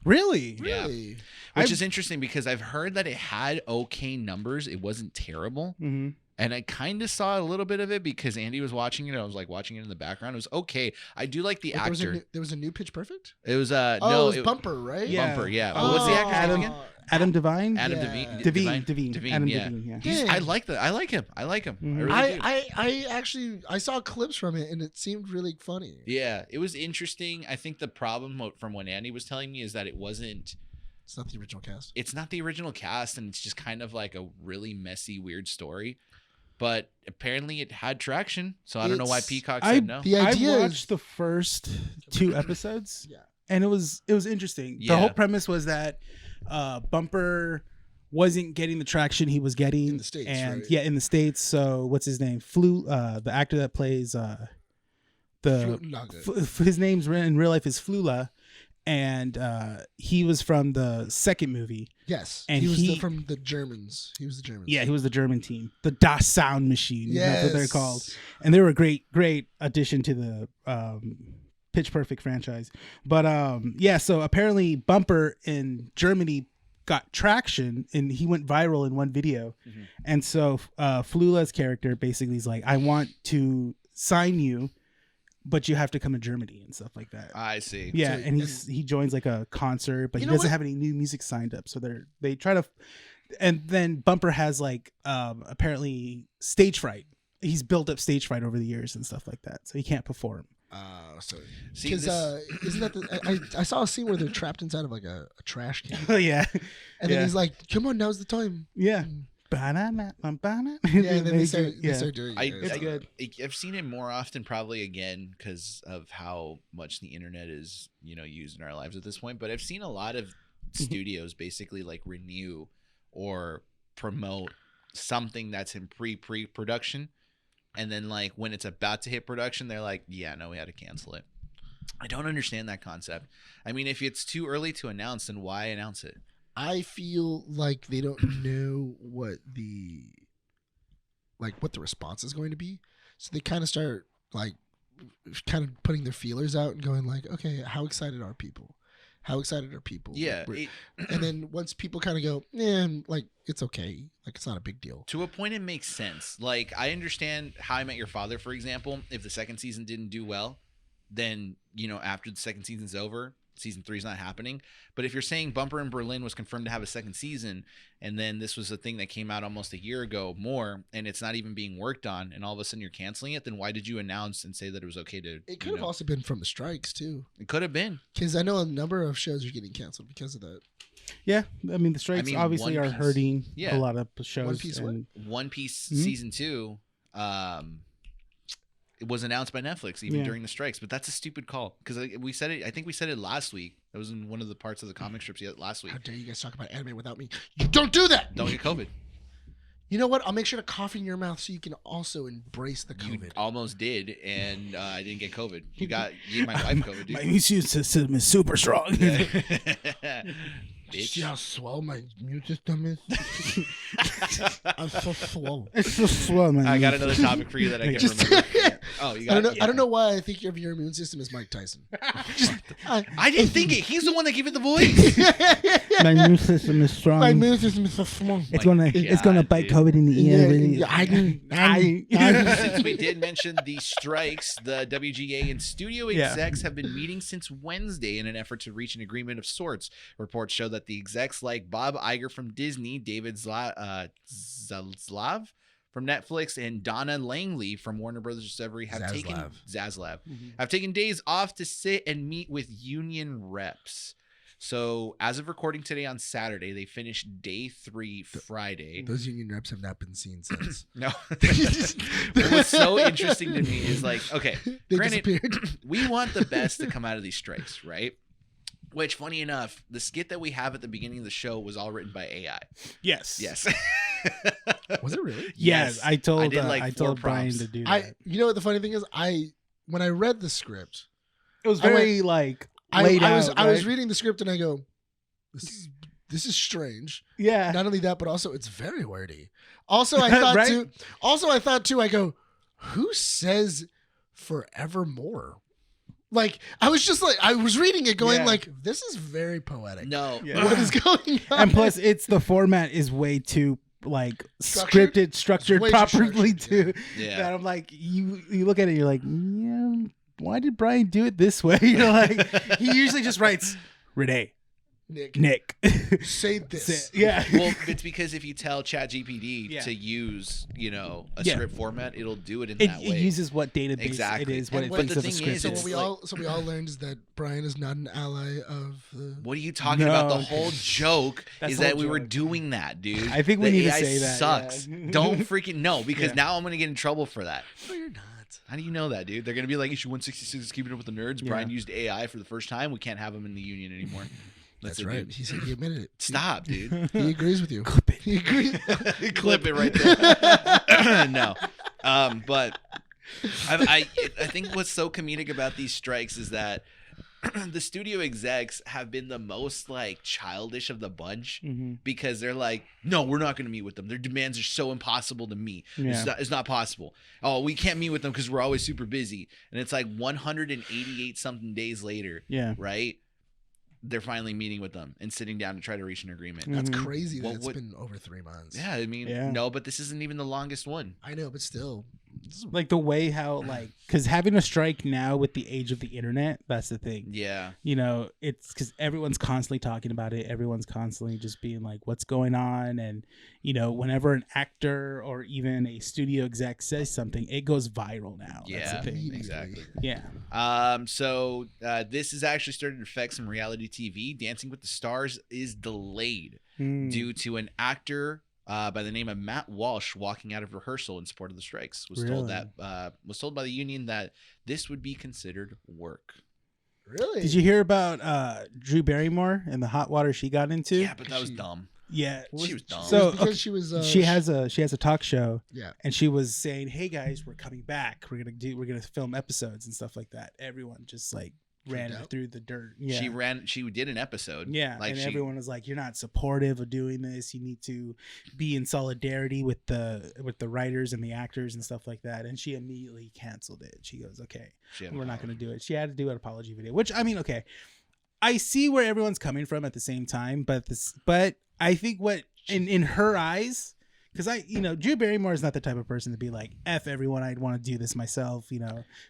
Really? Yeah. Really? Which is interesting because I've heard that it had okay numbers. It wasn't terrible. Mm-hmm. And I kind of saw a little bit of it because Andy was watching it. I was like watching it in the background. It was okay. I do like the Wait, actor. there was a new Pitch Perfect. It was Oh, no, it was Bumper, right? Yeah. Bumper. Yeah. Oh, What's the actor's name Adam- again? Adam Devine? Adam Yeah. Devine. Adam yeah. Devine, yeah. He's- Yeah. I like that. I like him. I like him. Mhm. I really do. I actually saw clips from it, and it seemed really funny. Yeah, it was interesting. I think the problem from what Andy was telling me is that It's not the original cast. it's not the original cast, and it's just kind of like a really messy, weird story. But apparently it had traction, so I don't know why It's- Peacock I- said no. The idea I is watched the first 2 episodes. Yeah. And it was interesting. Yeah. The whole premise was that Bumper wasn't getting the traction he was getting In the States, and right? yeah, in the States. So what's his name? The actor that plays his name's in real life is Flula, and he was from the second movie. Yes, And he was he- from the Germans. He was the Germans. Yeah, he was the German team, the Das Sound Machine. That's what they're called. And they were a great addition to the Pitch Perfect franchise. But yeah, so apparently Bumper in Germany got traction and he went viral in one video. Mhm. And so Flula's character basically is like, I want to sign you, but you have to come to Germany and stuff like that. I see. Yeah, So- and he joins like a concert, but You he know doesn't what? have any new music signed up. So they try to, and then Bumper has like apparently stage fright. He's built up stage fright over the years and stuff like that, so he can't perform. So See, because this- isn't that I saw a scene where they're trapped inside of like a trash can, Oh yeah, and then Yeah. he's like, "Come on, now's the time." yeah. Yeah, and then Yeah, they start doing it. It's I- good. I've seen it more often, probably again because of how much the internet is, used in our lives at this point. But I've seen a lot of studios basically like renew or promote something that's in pre-production, and then like when it's about to hit production, they're like, "Yeah, no, we had to cancel it." I don't understand that concept. I mean, if it's too early to announce, then why announce it? I feel like they don't know what the response is going to be, so they kind of start like kind of putting their feelers out and going like, okay, how excited are people? How excited are people? Yeah, Like, and then once people kind of go, like it's okay, like it's not a big deal. to a point, it makes sense. Like, I understand How I Met Your Father, for example. If the second season didn't do well, then, after the second season's over, season 3's not happening. But if you're saying Bumper in Berlin was confirmed to have a second season, and then this was a thing that came out almost a year ago more, and it's not even being worked on, and all of a sudden you're canceling it, then why did you announce and say that it was okay to, It could have also been from the strikes too, It could have been. because I know a number of shows are getting canceled because of that. Yeah, I mean the strikes mean, obviously One are Piece- hurting yeah. a lot of shows. One Piece what? and- One Piece Mhm. season 2, it was announced by Netflix even Yeah. during the strikes, but that's a stupid call because we said it. I think we said it last week. That was in one of the parts of the comic strips last week. How dare you guys talk about anime without me? You don't do that. Don't get COVID. You know what? I'll make sure to cough in your mouth so you can also embrace the You COVID. almost did, and I didn't get COVID. You gave my wife COVID, My dude. immune system is super strong. Bitch. See how swell my immune system is? I'm so swole. It's so slow, man. I got another topic for you that I can't Just- remember. Oh, you I got don't know. it? I don't know why I think of your immune system as Mike Tyson. I didn't think it. He's the one that gave it the voice. My immune system is strong. My immune system is so small. it's gonna bite dude. COVID in the ear. Really. Since we did mention the strikes, the WGA and studio execs have been meeting since Wednesday in an effort to reach an agreement of sorts. Reports show that the execs like Bob Iger from Disney, David Zaslav from Netflix, and Donna Langley from Warner Brothers Discovery have taken days off to sit and meet with union reps. So as of recording today on Saturday, they finished day 3 Friday. Those union reps have not been seen since. No. What's so interesting to me is like, okay, They granted, disappeared. we want the best to come out of these strikes, right? Which, funny enough, the skit that we have at the beginning of the show was all written by AI. Yes. Yes. Was it really? Yes. I told. did, like, I 4 told Brian prompts. to do that. You know what the funny thing is? When I read the script, it was I went- very like I laid was out, I was right? reading the script and I go, this is strange. Yeah. Not only that, but also it's very wordy. Also, I thought Right? too. I go, who says forevermore? Like I was just like I was reading it, going Yeah. like, this is very poetic. No. Yeah. What is going on? And plus, it's the format is way too like Structured? structured Way too properly structured, too. Yeah. That I'm like, you look at it, you're like, yeah, why did Brian do it this way? You know, like he usually just writes Renee, Nick. Say this. Yeah. Well, it's because if you tell ChatGPT Yeah. to use, a Yeah. script format, it'll do it in It that way. uses what database Exactly. it is, what And it what thinks the of a thing script. is, So it's what we all learned is that Brian is not an ally of the. What are you talking No. about? The whole joke That's is the that whole we were joke. doing that, dude. I think we The need to AI say that, sucks. yeah. Don't freaking know, because Yeah. now I'm gonna get in trouble for that. No, you're not. How do you know that, dude? They're gonna be like, issue 166 is keeping up with the nerds. Yeah. Brian used AI for the first time. We can't have him in the union anymore. That's it, right. dude. He said he admitted it. Stop, dude. He agrees with you. Clip it. He agrees. Clip it right there. No, but I think what's so comedic about these strikes is that the studio execs have been the most like childish of the bunch, Mhm. because they're like, no, we're not going to meet with them. Their demands are so impossible to meet. It's not possible. Oh, we can't meet with them because we're always super busy. And it's like 188 something days later, Yeah. right? They're finally meeting with them and sitting down to try to reach an agreement. Mhm. That's crazy that Well, it's what- been over 3 months. Yeah, I mean, Yeah. no, but this isn't even the longest one. I know, but still. Like the way how because having a strike now with the age of the internet, that's the thing. Yeah. It's because everyone's constantly talking about it. Everyone's constantly just being like, what's going on? And, whenever an actor or even a studio exec says something, it goes viral now. Yeah, That's the thing. Immediately. exactly. Yeah. So this has actually started to affect some reality TV. Dancing with the Stars is delayed Mm. due to an actor by the name of Matt Walsh walking out of rehearsal in support of the strikes. Was told by the union that this would be considered work. Really? Did you hear about Drew Barrymore and the hot water she got into? Yeah, but that was dumb. Yeah. She was dumb. So, because she was. she has a talk show, Yeah. and she was saying, "Hey guys, we're coming back. We're gonna film episodes and stuff like that." Everyone just like ran Freaked out? through the dirt. Yeah. She did an episode. Yeah, Like and she, everyone was like, "You're not supportive of doing this. You need to be in solidarity with the writers and the actors and stuff like that." And she immediately canceled it. She goes, "Okay, she had we're an not going to do it." She had to do an apology video, which I mean, okay, I see where everyone's coming from at the same time, but I think what in her eyes, because Drew Barrymore is not the type of person to be like, "F everyone, I'd want to do this myself."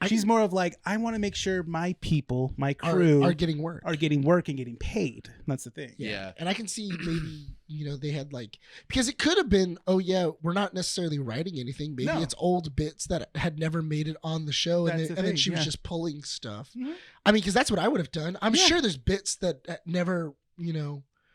She's more of like, I want to make sure my people, my crew, are getting work. are getting work and getting paid. That's the thing. Yeah. And I can see maybe, they had because it could have been, oh yeah, we're not necessarily writing anything. Maybe No. it's old bits that had never made it on the show. That's the And then thing, she was yeah. just pulling stuff. Mhm. I mean, because that's what I would have done. I'm Yeah. sure there's bits that never,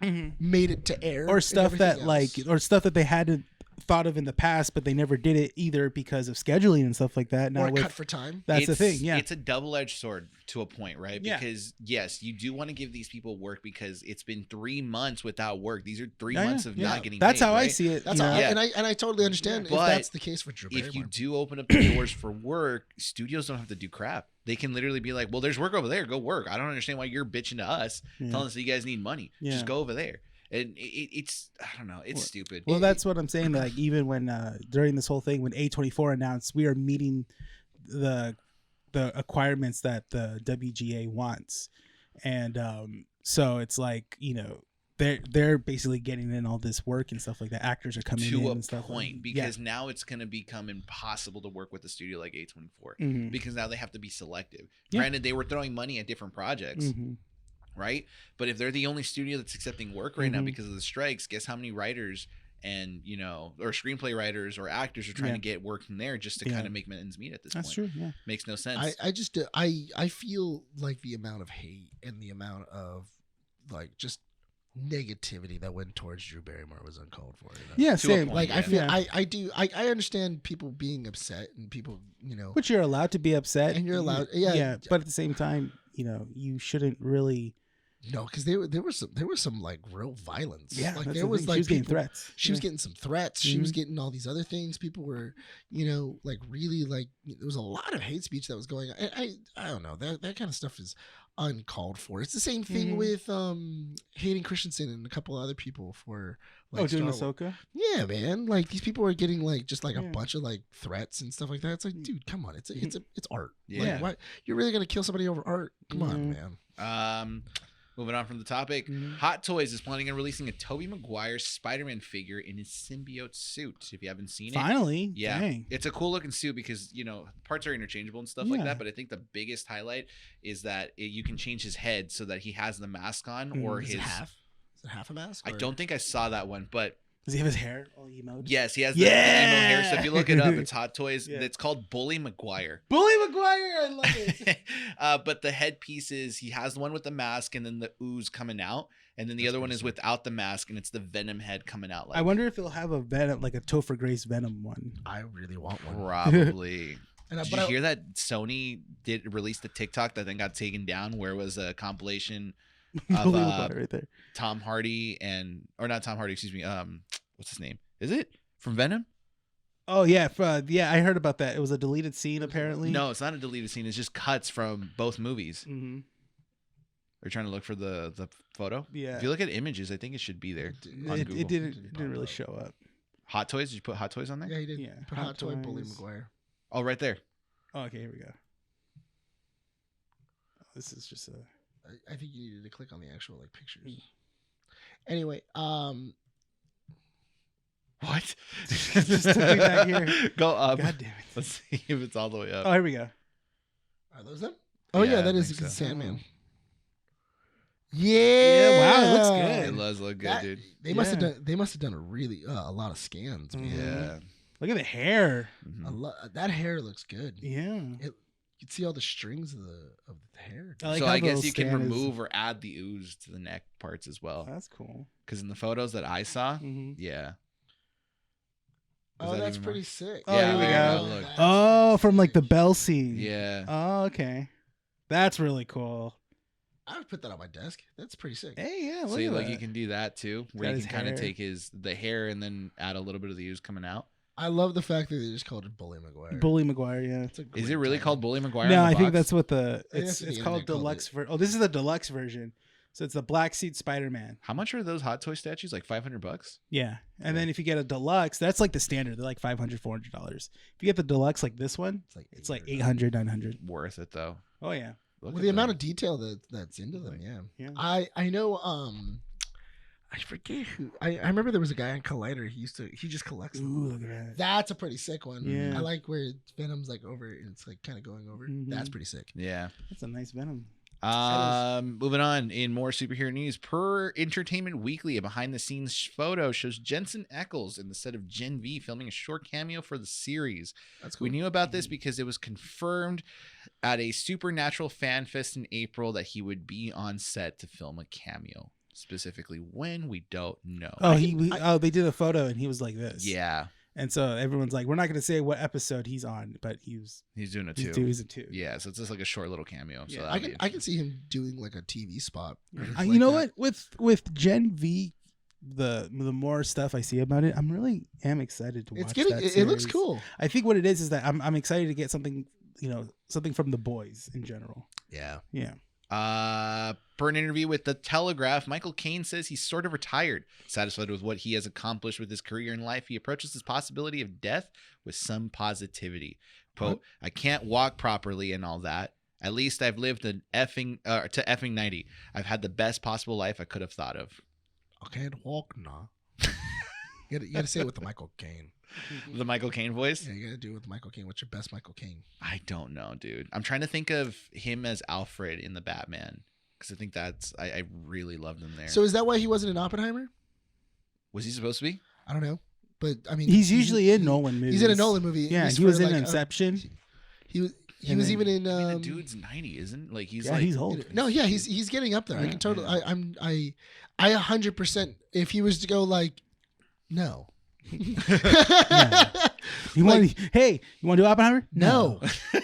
made it to air, or and stuff that everything else. or stuff that they hadn't thought of in the past, but they never did it either because of scheduling and stuff like that. Now or with cut for time. that's the thing, yeah. It's a double-edged sword to a point, right? Yeah. Because yes, you do want to give these people work because it's been 3 months without work. These are 3 Yeah, months of yeah. not getting That's paid, how I right? see it. That's you all, know? Yeah. and I totally understand if But that's the case for Drew If you Barrymore. do open up the doors for work, studios don't have to do crap. They can literally be like, well, there's work over there. Go work. I don't understand why you're bitching to us, Yeah. telling us that you guys need money. Yeah. Just go over there. And it's, I don't know. It's stupid. Well, that's what I'm saying. Like even when during this whole thing, when A24 announced we are meeting the requirements that the WGA wants, and so it's like, you know, they're basically getting in all this work and stuff like that. Actors are coming in to and a stuff point, like, because now it's going to become impossible to work with a studio like A24 Mhm. because now they have to be selective. Yeah. Granted, they were throwing money at different projects, Mhm. right? But if they're the only studio that's accepting work right now Mhm. because of the strikes, guess how many writers and, you know, or screenplay writers or actors are trying Yeah. to get work from there just to Yeah. kind of make ends meet at this That's point. true. Yeah. Makes no sense. I just I feel like the amount of hate and the amount of like just negativity that went towards Drew Barrymore was uncalled for. You know? Yeah. To a Same. point, Like yeah. I feel Yeah. I understand people being upset and people, you know, But you're allowed to be upset, And you're allowed- yeah. But at the same time, you know, you shouldn't really. no, because there was some like real violence. Yeah. like that's there the was thing. like she was getting people- threats. She was getting some threats. She Mm-hmm. was getting all these other things. People were, you know, like really like there was a lot of hate speech that was going on. I don't know, that kind of stuff is uncalled for. It's the same thing Mhm. with Hayden Christensen and a couple other people for like doing Star Wars. Ahsoka. Yeah, man. Like these people are getting like just like a Yeah. bunch of like threats and stuff like that. It's like, dude, come on. It's art. Yeah. Like, why you're really gonna kill somebody over art? Come on, Mhm. man. Moving on from the topic, Mhm. Hot Toys is planning on releasing a Tobey Maguire Spider-Man figure in his symbiote suit. If you haven't seen it, Finally. yeah, Dang. it's a cool looking suit because, you know, parts are interchangeable and stuff like Yeah. that. But I think the biggest highlight is that you can change his head so that he has the mask on, or Is his. it half? Is it half a mask? I or- don't think I saw that one, but Does he have his hair all emoed? yes, he has the emo hair. So if you look it up, it's Hot Toys. Yeah. It's called Bully Maguire. Bully Maguire. I love it. But the headpiece is he has the one with the mask and then the ooze coming out, and then the That's other one pretty is sick. without the mask and it's the Venom head coming out. Like I wonder if he'll have a Venom, like a Topher Grace Venom one. I really want one. probably. And Did you hear that Sony did release the TikTok that then got taken down, where it was a compilation of Bully Maguire right there. Tom Hardy or not Tom Hardy, excuse me. What's his name? Is it from Venom? Oh yeah, yeah. I heard about that. It was a deleted scene apparently. No, it's not a deleted scene. It's just cuts from both movies. Mm-hmm. Are you trying to look for the photo? Yeah. If you look at images, I think it should be there. on Google. It didn't really show up. Hot Toys? Did you put Hot Toys on there? Yeah, he did. Yeah, Put Hot Hot Toy Bully Toys. Maguire. Oh, right there. Oh, okay, here we go. This is just a. I think you needed to click on the actual like pictures. Mm. Anyway, What? Just took me back here. Go up. God damn it. Let's see if it's all the way up. Oh, here we go. are those them? Oh Yeah, yeah, I that is think so. Sandman. Oh. Yeah. wow, it looks It good. does look good, That- dude. They must have Yeah. done. They must have done a really a lot of scans, man. Yeah. Look at the hair. Mhm. That hair looks good. Yeah. You can see all the strings of the hair. I like So how I the guess little you can stand is- remove or add the ooze to the neck parts as well. That's cool. Because in the photos that I saw, Mm-hmm. yeah. Oh, that that's even more? pretty sick. Oh, here we go. Oh, Look. that's Oh, pretty from like the sick. bell scene. Yeah. Oh, okay. That's really cool. I would put that on my desk. That's pretty sick. Hey, yeah. Look So at like that. you can do that too, Got where you his can kind of hair. take the hair and then add a little bit of the ooze coming out. I love the fact that they just called it Bully Maguire. Bully Maguire. Yeah. It's a Is great it really title. called Bully Maguire? No, on the I think box? that's what the I think it's that's what it's the called internet called deluxe it. version. Oh, this is the deluxe version. So it's the black suit Spider-Man. How much are those Hot Toy statues? Like $500? Yeah. And then if you get a deluxe, that's like the standard. They're like $500, $400. If you get the deluxe like this one, it's like $800, $900. Worth it though. Oh yeah. Look With at the amount them. of detail that's into them, yeah. Yeah. I know I forget who I remember there was a guy on Collider. He just collects them. Ooh, look at that. That's a pretty sick one. Yeah. I like where Venom's like over and it's like kind of going over. Mhm. That's pretty sick. Yeah. That's a nice Venom. Moving on in more superhero news, per Entertainment Weekly, a behind-the-scenes photo shows Jensen Ackles in the set of Gen V filming a short cameo for the series. That's cool. We knew about this because it was confirmed at a Supernatural Fan Fest in April that he would be on set to film a cameo. Specifically when, we don't know. Oh, they did a photo and he was like this. Yeah. And so everyone's like, we're not going to say what episode he's on, but He's doing a he's 2. He's a 2. Yeah, so it's just like a short little cameo. So Yeah. I can see him doing like a TV spot. or You anything know like what? With Gen V, the more stuff I see about it, I'm really excited to that. watch. It looks series. cool. I think what it is that I'm excited to get something, something from the boys in general. Yeah. Yeah. Per an interview with The Telegraph, Michael Caine says he's sort of retired. Satisfied with what he has accomplished with his career in life, he approaches this possibility of death with some positivity. Quote, I can't walk properly and all that. At least I've lived to effing 90. I've had the best possible life I could have thought of. I can't walk now. You gotta say it with the Michael Caine. The Michael Caine voice? Yeah, you gotta do it with Michael Caine. What's your best Michael Caine? I don't know, dude. I'm trying to think of him as Alfred in the Batman. Because I think I really loved him there. So is that why he wasn't in Oppenheimer? Was he supposed to be? I don't know, but I mean, He's usually in Nolan movies. He's in a Nolan movie. Yeah, He's he was for, in like, Inception. He was then- even in. I mean, the dude's 90, isn't? Like he's like he's old. No, yeah, he's getting up there. I Yeah. can totally. I 100%. If he was to go like, no. You Like, want to do Oppenheimer? no. I'm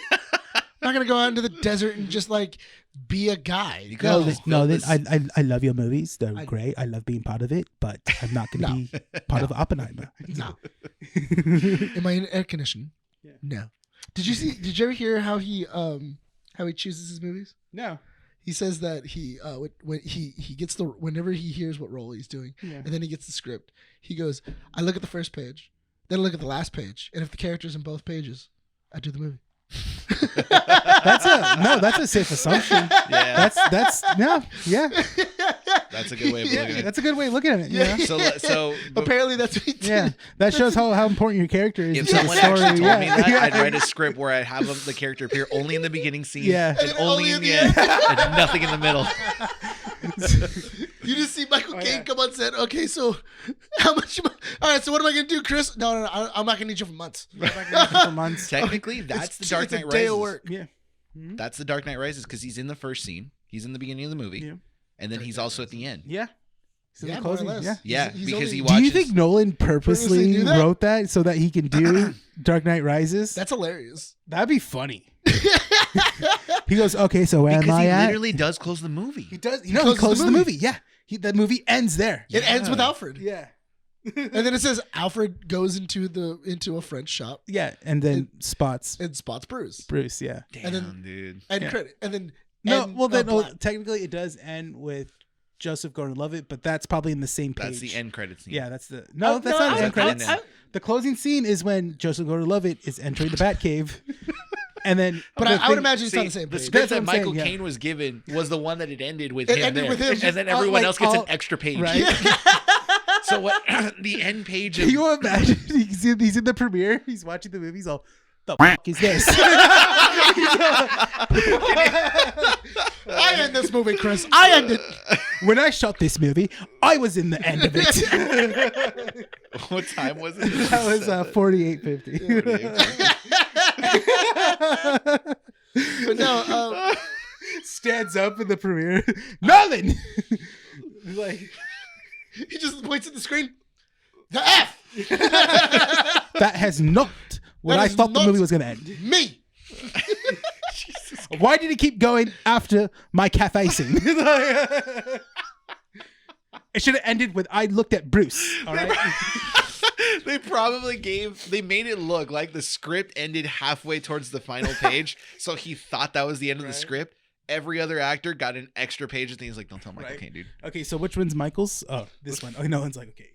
not gonna go out into the desert and just like be a guy. You No. go- I love your movies. They're I- great. I love being part of it, but I'm not going to No. be part of Oppenheimer. No. Am I in air conditioning? Yeah. No. Did you ever hear how he chooses his movies? No. He says that when he gets whenever he hears what role he's doing, Yeah. and then he gets the script, he goes, I look at the first page, then I look at the last page, and if the character's in both pages, I do the movie. That's a safe assumption. Yeah, Yeah. that's a good way of looking at it. That's a good way of looking at it. Yeah. Yeah. So Apparently that's what he did. Yeah. That shows how important your character is. if to the someone story. actually told me Yeah. that, Yeah. I'd write a script where I'd have the character appear only in the beginning scene, Yeah. and only in the end, and nothing in the middle. You just see Michael Caine yeah. come on set. Okay, so how much? All right, so what am I gonna do, Chris? No, I'm not gonna need you for months. For months. Technically, that's the Dark it's Knight a day Rises. of work. Yeah. That's the Dark Knight Rises because he's in the first scene, he's in the beginning of the movie, Yeah. and then he's also at the end. Yeah. So Yeah, the more or closing, less. yeah. Yeah, He's because only- he Do watches. you think Nolan purposely do that? wrote that so that he can do Dark Knight Rises? That's hilarious. That'd be funny. He goes, okay, so where because am I he at? literally does close the movie. He does. He closes closes the the movie. Yeah. The movie ends there. It ends with Alfred, Yeah. and then it says Alfred goes into a French shop Yeah. And then spots and spots Bruce. Bruce. Yeah. Damn, and then- dude. And Yeah. credit, and then No, end well, then of black. technically it does end with Joseph Gordon-Levitt, but that's probably in the same page. That's the end credit scene. Yeah, that's the no. That's not the end credits. The closing scene is when Joseph Gordon-Levitt is entering the Batcave, and then. But the I would thing- imagine it's on the See, same the page. script That's what that I'm Michael saying, yeah. Caine was given was the one that it ended with It him ended there. with him. And then everyone like else gets all- an extra page. right. So what? The end page Can of you imagine? He's in the premiere. He's watching the movie. He's all, "The fuck is this?" I end this movie, Chris. I end it. When I shot this movie, I was in the end of it. what time was it? That was 48:50. But no, Stands up in the premiere. Nolan. Like he just points at the screen. The F. that has not what That I is thought the not- movie was gonna end. Me. Why did he keep going after my cafe scene? It should have ended with I looked at Bruce. All right. They made it look like the script ended halfway towards the final page, so he thought that was the end of the Right. script. Every other actor got an extra page at the end. He's like, don't tell Michael Right. Caine, dude. Okay, so which one's Michael's? Oh, this one. Oh, Nolan's like, okay.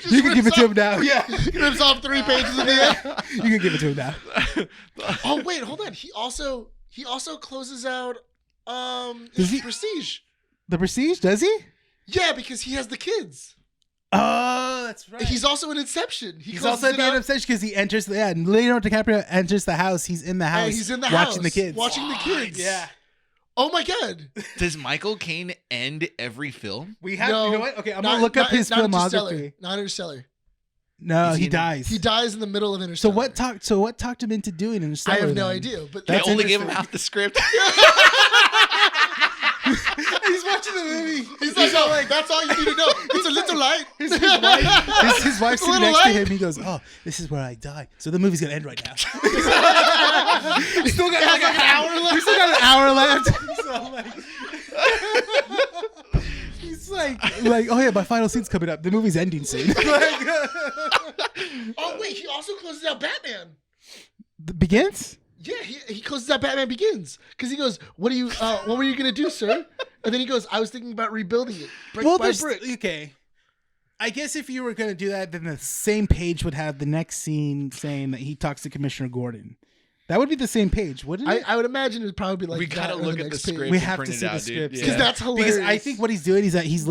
You can give it to him now. Yeah. He rips off 3 pages in the end. You can give it to him now. Oh wait, hold on. He also closes out Does he- Prestige. The Prestige, does he? Yeah, because he has the kids. Oh, that's right. He's also in Inception. He's also at the end of Stage because he enters the and Leonardo DiCaprio enters the house. He's in the house. He's in the watching house the kids. Watching the kids. Yeah. Oh my god. Does Michael Caine end every film? We have. No, you know what? Okay, I'm not- gonna look up not- his not Interstellar. filmography. Not Interstellar. No, Is he he in- dies. He dies in the middle of So Interstellar. what talked him into doing I Interstellar? have no then? idea. But They That's only gave him interesting. half the script. He's like, oh, that's all you need to know. It's a little light. His wife's A sitting little next light. to him. He goes, "Oh, this is where I die." So the movie's gonna end right now. Still got like an hour left. We still got an hour left. So he's like, oh yeah, my final scene's coming up. The movie's ending soon. Oh wait, he also closes out Batman. Begins. Yeah, he closes out Batman Begins because he goes, what were you gonna do, sir? And then he goes, I was thinking about rebuilding it brick by brick. Okay. I guess if you were going to do that, then the same page would have the next scene saying that he talks to Commissioner Gordon. That would be the same page, wouldn't it? I would imagine it'd probably be like We gotta that or look the at the next page. script. We and have to print see it the out, script dude. Because that's hilarious. Because I think what he's doing is that he's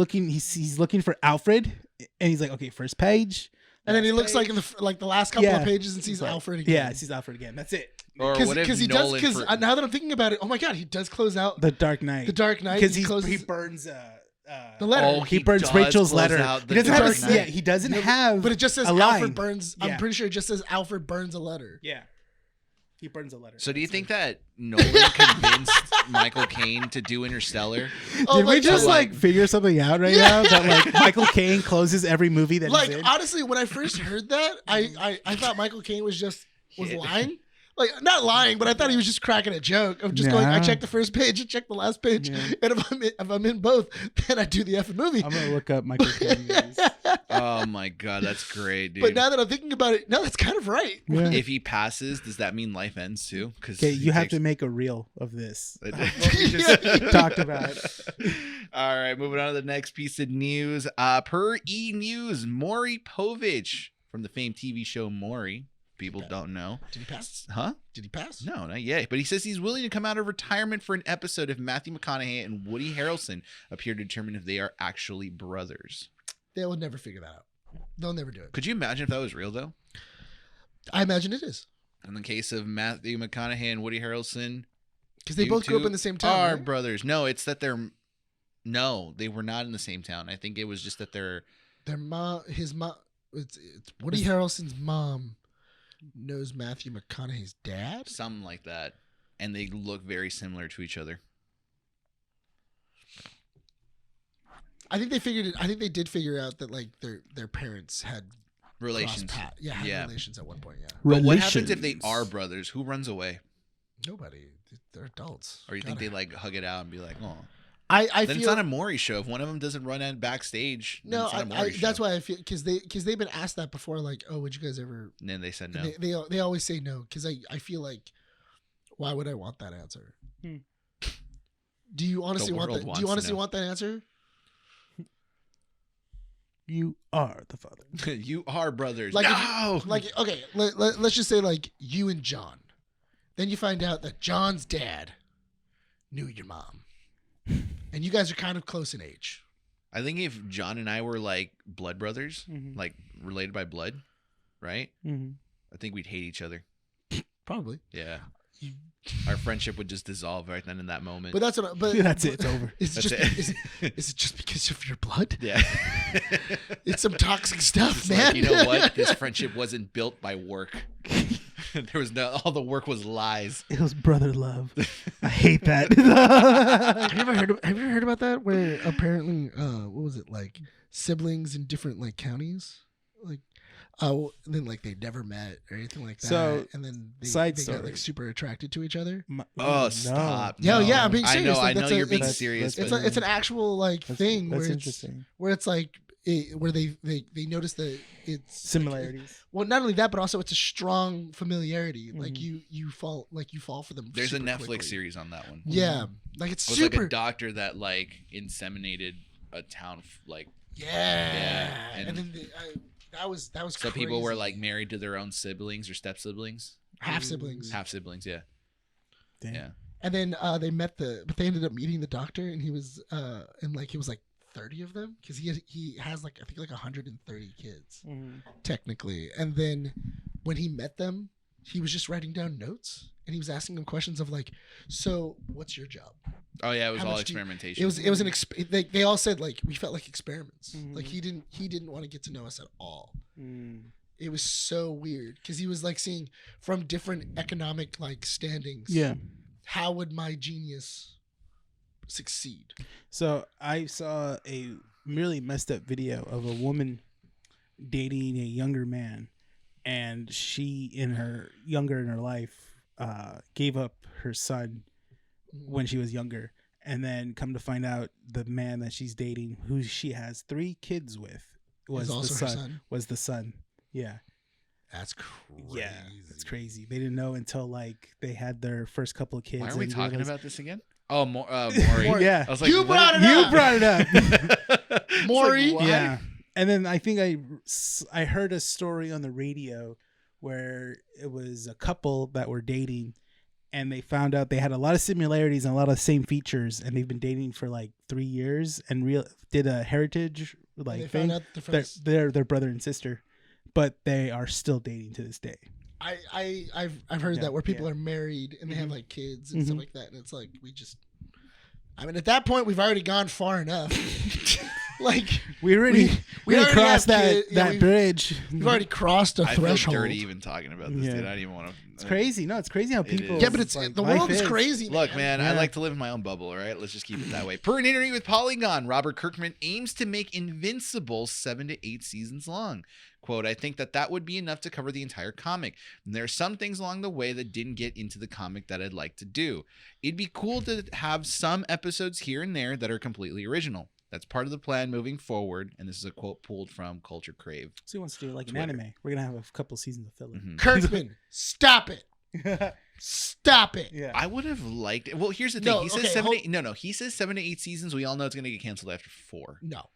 looking for Alfred, and he's like, okay, first page. And then he looks like in the last couple Yeah. of pages and sees Right. Alfred again. Yeah, sees Alfred again. That's it. Or what if Because he does. Nolan Because for- now that I'm thinking about it, oh my god, he does close out The Dark Knight. the Dark Knight. Because he closes he burns the letter. Oh, he He burns does Rachel's close letter. out He the doesn't have Dark a, Knight. yeah, he doesn't have but it just says a line. Alfred burns. I'm Yeah. pretty sure it just says Alfred burns a letter. Yeah. He burns a letter. So do you think that Nolan convinced Michael Caine to do Interstellar? Oh Did my we just God. like figure something out right now that like Michael Caine closes every movie that Like he's in? honestly, when I first heard that, I thought Michael Caine was lying. Like not lying, but I thought he was just cracking a joke of just going. I Nah. checked the first page and checked the last page, Yeah. and if I'm in both, then I do the effing movie. I'm gonna look up Michael Caine movies. Oh my god, that's great, dude. But now that I'm thinking about it, no, that's kind of right. Yeah. If he passes, does that mean life ends too? Because Okay, you have to make a reel of this. Yeah. Talked about. All right, moving on to the next piece of news. Per E! News, Maury Povich from the famed TV show Maury. People don't know. Did he pass? Huh? Did he pass? No, not yet. But he says he's willing to come out of retirement for an episode if Matthew McConaughey and Woody Harrelson appear to determine if they are actually brothers. They will never figure that out. They'll never do it. Could you imagine if that was real, though? I imagine it is In the case of Matthew McConaughey and Woody Harrelson, because they you both grew up two in the same town. are right? brothers. No, it's that they're... No, they were not in the same town. I think it was just that they're... Their mom, his mom. It's Woody Harrelson's mom knows Matthew McConaughey's dad. Something like that. And they look very similar to each other. I think they figured it. I think they did figure out that like their parents had Relations. had Yeah. relations at one point. Yeah. But what happens if they are brothers? Who runs away? Nobody. They're adults. Or you think Gotta- they like hug it out and be like, oh. I Then feel it's not a Maury show. If one of them doesn't run out backstage, then no. it's not a I, Maury show. that's why I feel because they've been asked that before. Like, oh, would you guys ever? And then they said no. And they always say no because I feel like why would I want that answer? Hmm. Do you honestly want world that? Do wants you to honestly know. want that answer? You are the father. You are brothers. Like, if no! you- like okay, let's just say like you and John. Then you find out that John's dad knew your mom, and you guys are kind of close in age. I think if John and I were like blood brothers, Mhm. like related by blood, right? Mm-hmm. I think we'd hate each other. Probably, Yeah. Our friendship would just dissolve right then in that moment. but that's what. But That's it. It's over. It's That's just it. is it just because of your blood? yeah. It's some toxic stuff, It's man. like, you know what? This friendship wasn't built by work. There was no, all the work was lies. It was brother love. I hate that. Have you ever heard about that? Where apparently, what was it like? Siblings in different like counties, like, then like they never met or anything like that. So, and then they side got story. like super attracted to each other. Oh, no. stop. Yeah, No. yeah, I'm being I serious. know, Like, I know that's a- you're being that's- serious. that's but It's an actual like thing That's where it's interesting. where it's like where they notice that it's Similarities. well, not only that, but also it's a strong familiarity. Like Mhm. you fall for them. there's a super Netflix quickly. series on that one. Yeah, like it's It was super. like a doctor that like inseminated a town like Yeah, and- and then that was so people were crazy. like married to their own siblings or step siblings. half siblings. Half siblings, yeah. Damn. Yeah. And then they ended up meeting the doctor, and he was and like it was like 30 of them because he has like I think like 130 kids Mhm. technically. And then when he met them, he was just writing down notes, and he was asking them questions of like, so what's your job? Oh yeah, it was How all much do you- experimentation. It was they all said like we felt like experiments. Mhm. Like he didn't want to get to know us at all. Mm. It was so weird because he was like seeing from different economic like standings. Yeah. How would my genius succeed. So I saw a really messed up video of a woman dating a younger man, and she in her life gave up her son when she was younger, and then come to find out the man that she's dating, who she has 3 kids with, was Is also the her son. son? Was the son? Yeah. That's crazy. Yeah, it's crazy. They didn't know until like they had their first couple of kids. Why are we and talking realized- about this again? Oh, Maury. Yeah, I was like, You what- brought it you up. brought it up. It's Maury? like, why? Yeah, and then I think I heard a story on the radio where it was a couple that were dating, and they found out they had a lot of similarities and a lot of same features, and they've been dating for like 3 years, and did a heritage And like they thing. found out the difference. They're brother and sister, but they are still dating to this day. I've heard Yeah, that where people yeah. are married and they have Mhm. like kids and stuff Mhm. like that, and it's like I mean, at that point we've already gone far enough. Like We already we already crossed have that kid- yeah, we've- bridge. we've already crossed a I feel threshold. dirty even talking about this, Yeah. dude. I don't even want to. It's crazy. No, it's crazy how It people. is. Yeah, but it's like, the life world is is. crazy. Look, man, I Yeah. like to live in my own bubble, all right? Let's just keep it that way. Per an interview with Polygon, Robert Kirkman aims to make Invincible 7 to 8 seasons long. Quote, I think that would be enough to cover the entire comic. And there are some things along the way that didn't get into the comic that I'd like to do. It'd be cool to have some episodes here and there that are completely original. That's part of the plan moving forward. And this is a quote pulled from Culture Crave. So he wants to do like an Twitter. anime. We're gonna have a couple seasons of filler. Mhm. Kirkman, stop it. Stop it. Yeah. I would have liked it. Well, here's the thing. No, He says okay, 7 hold- to 8. No. He says 7 to 8 seasons. We all know it's going to get canceled after 4. No.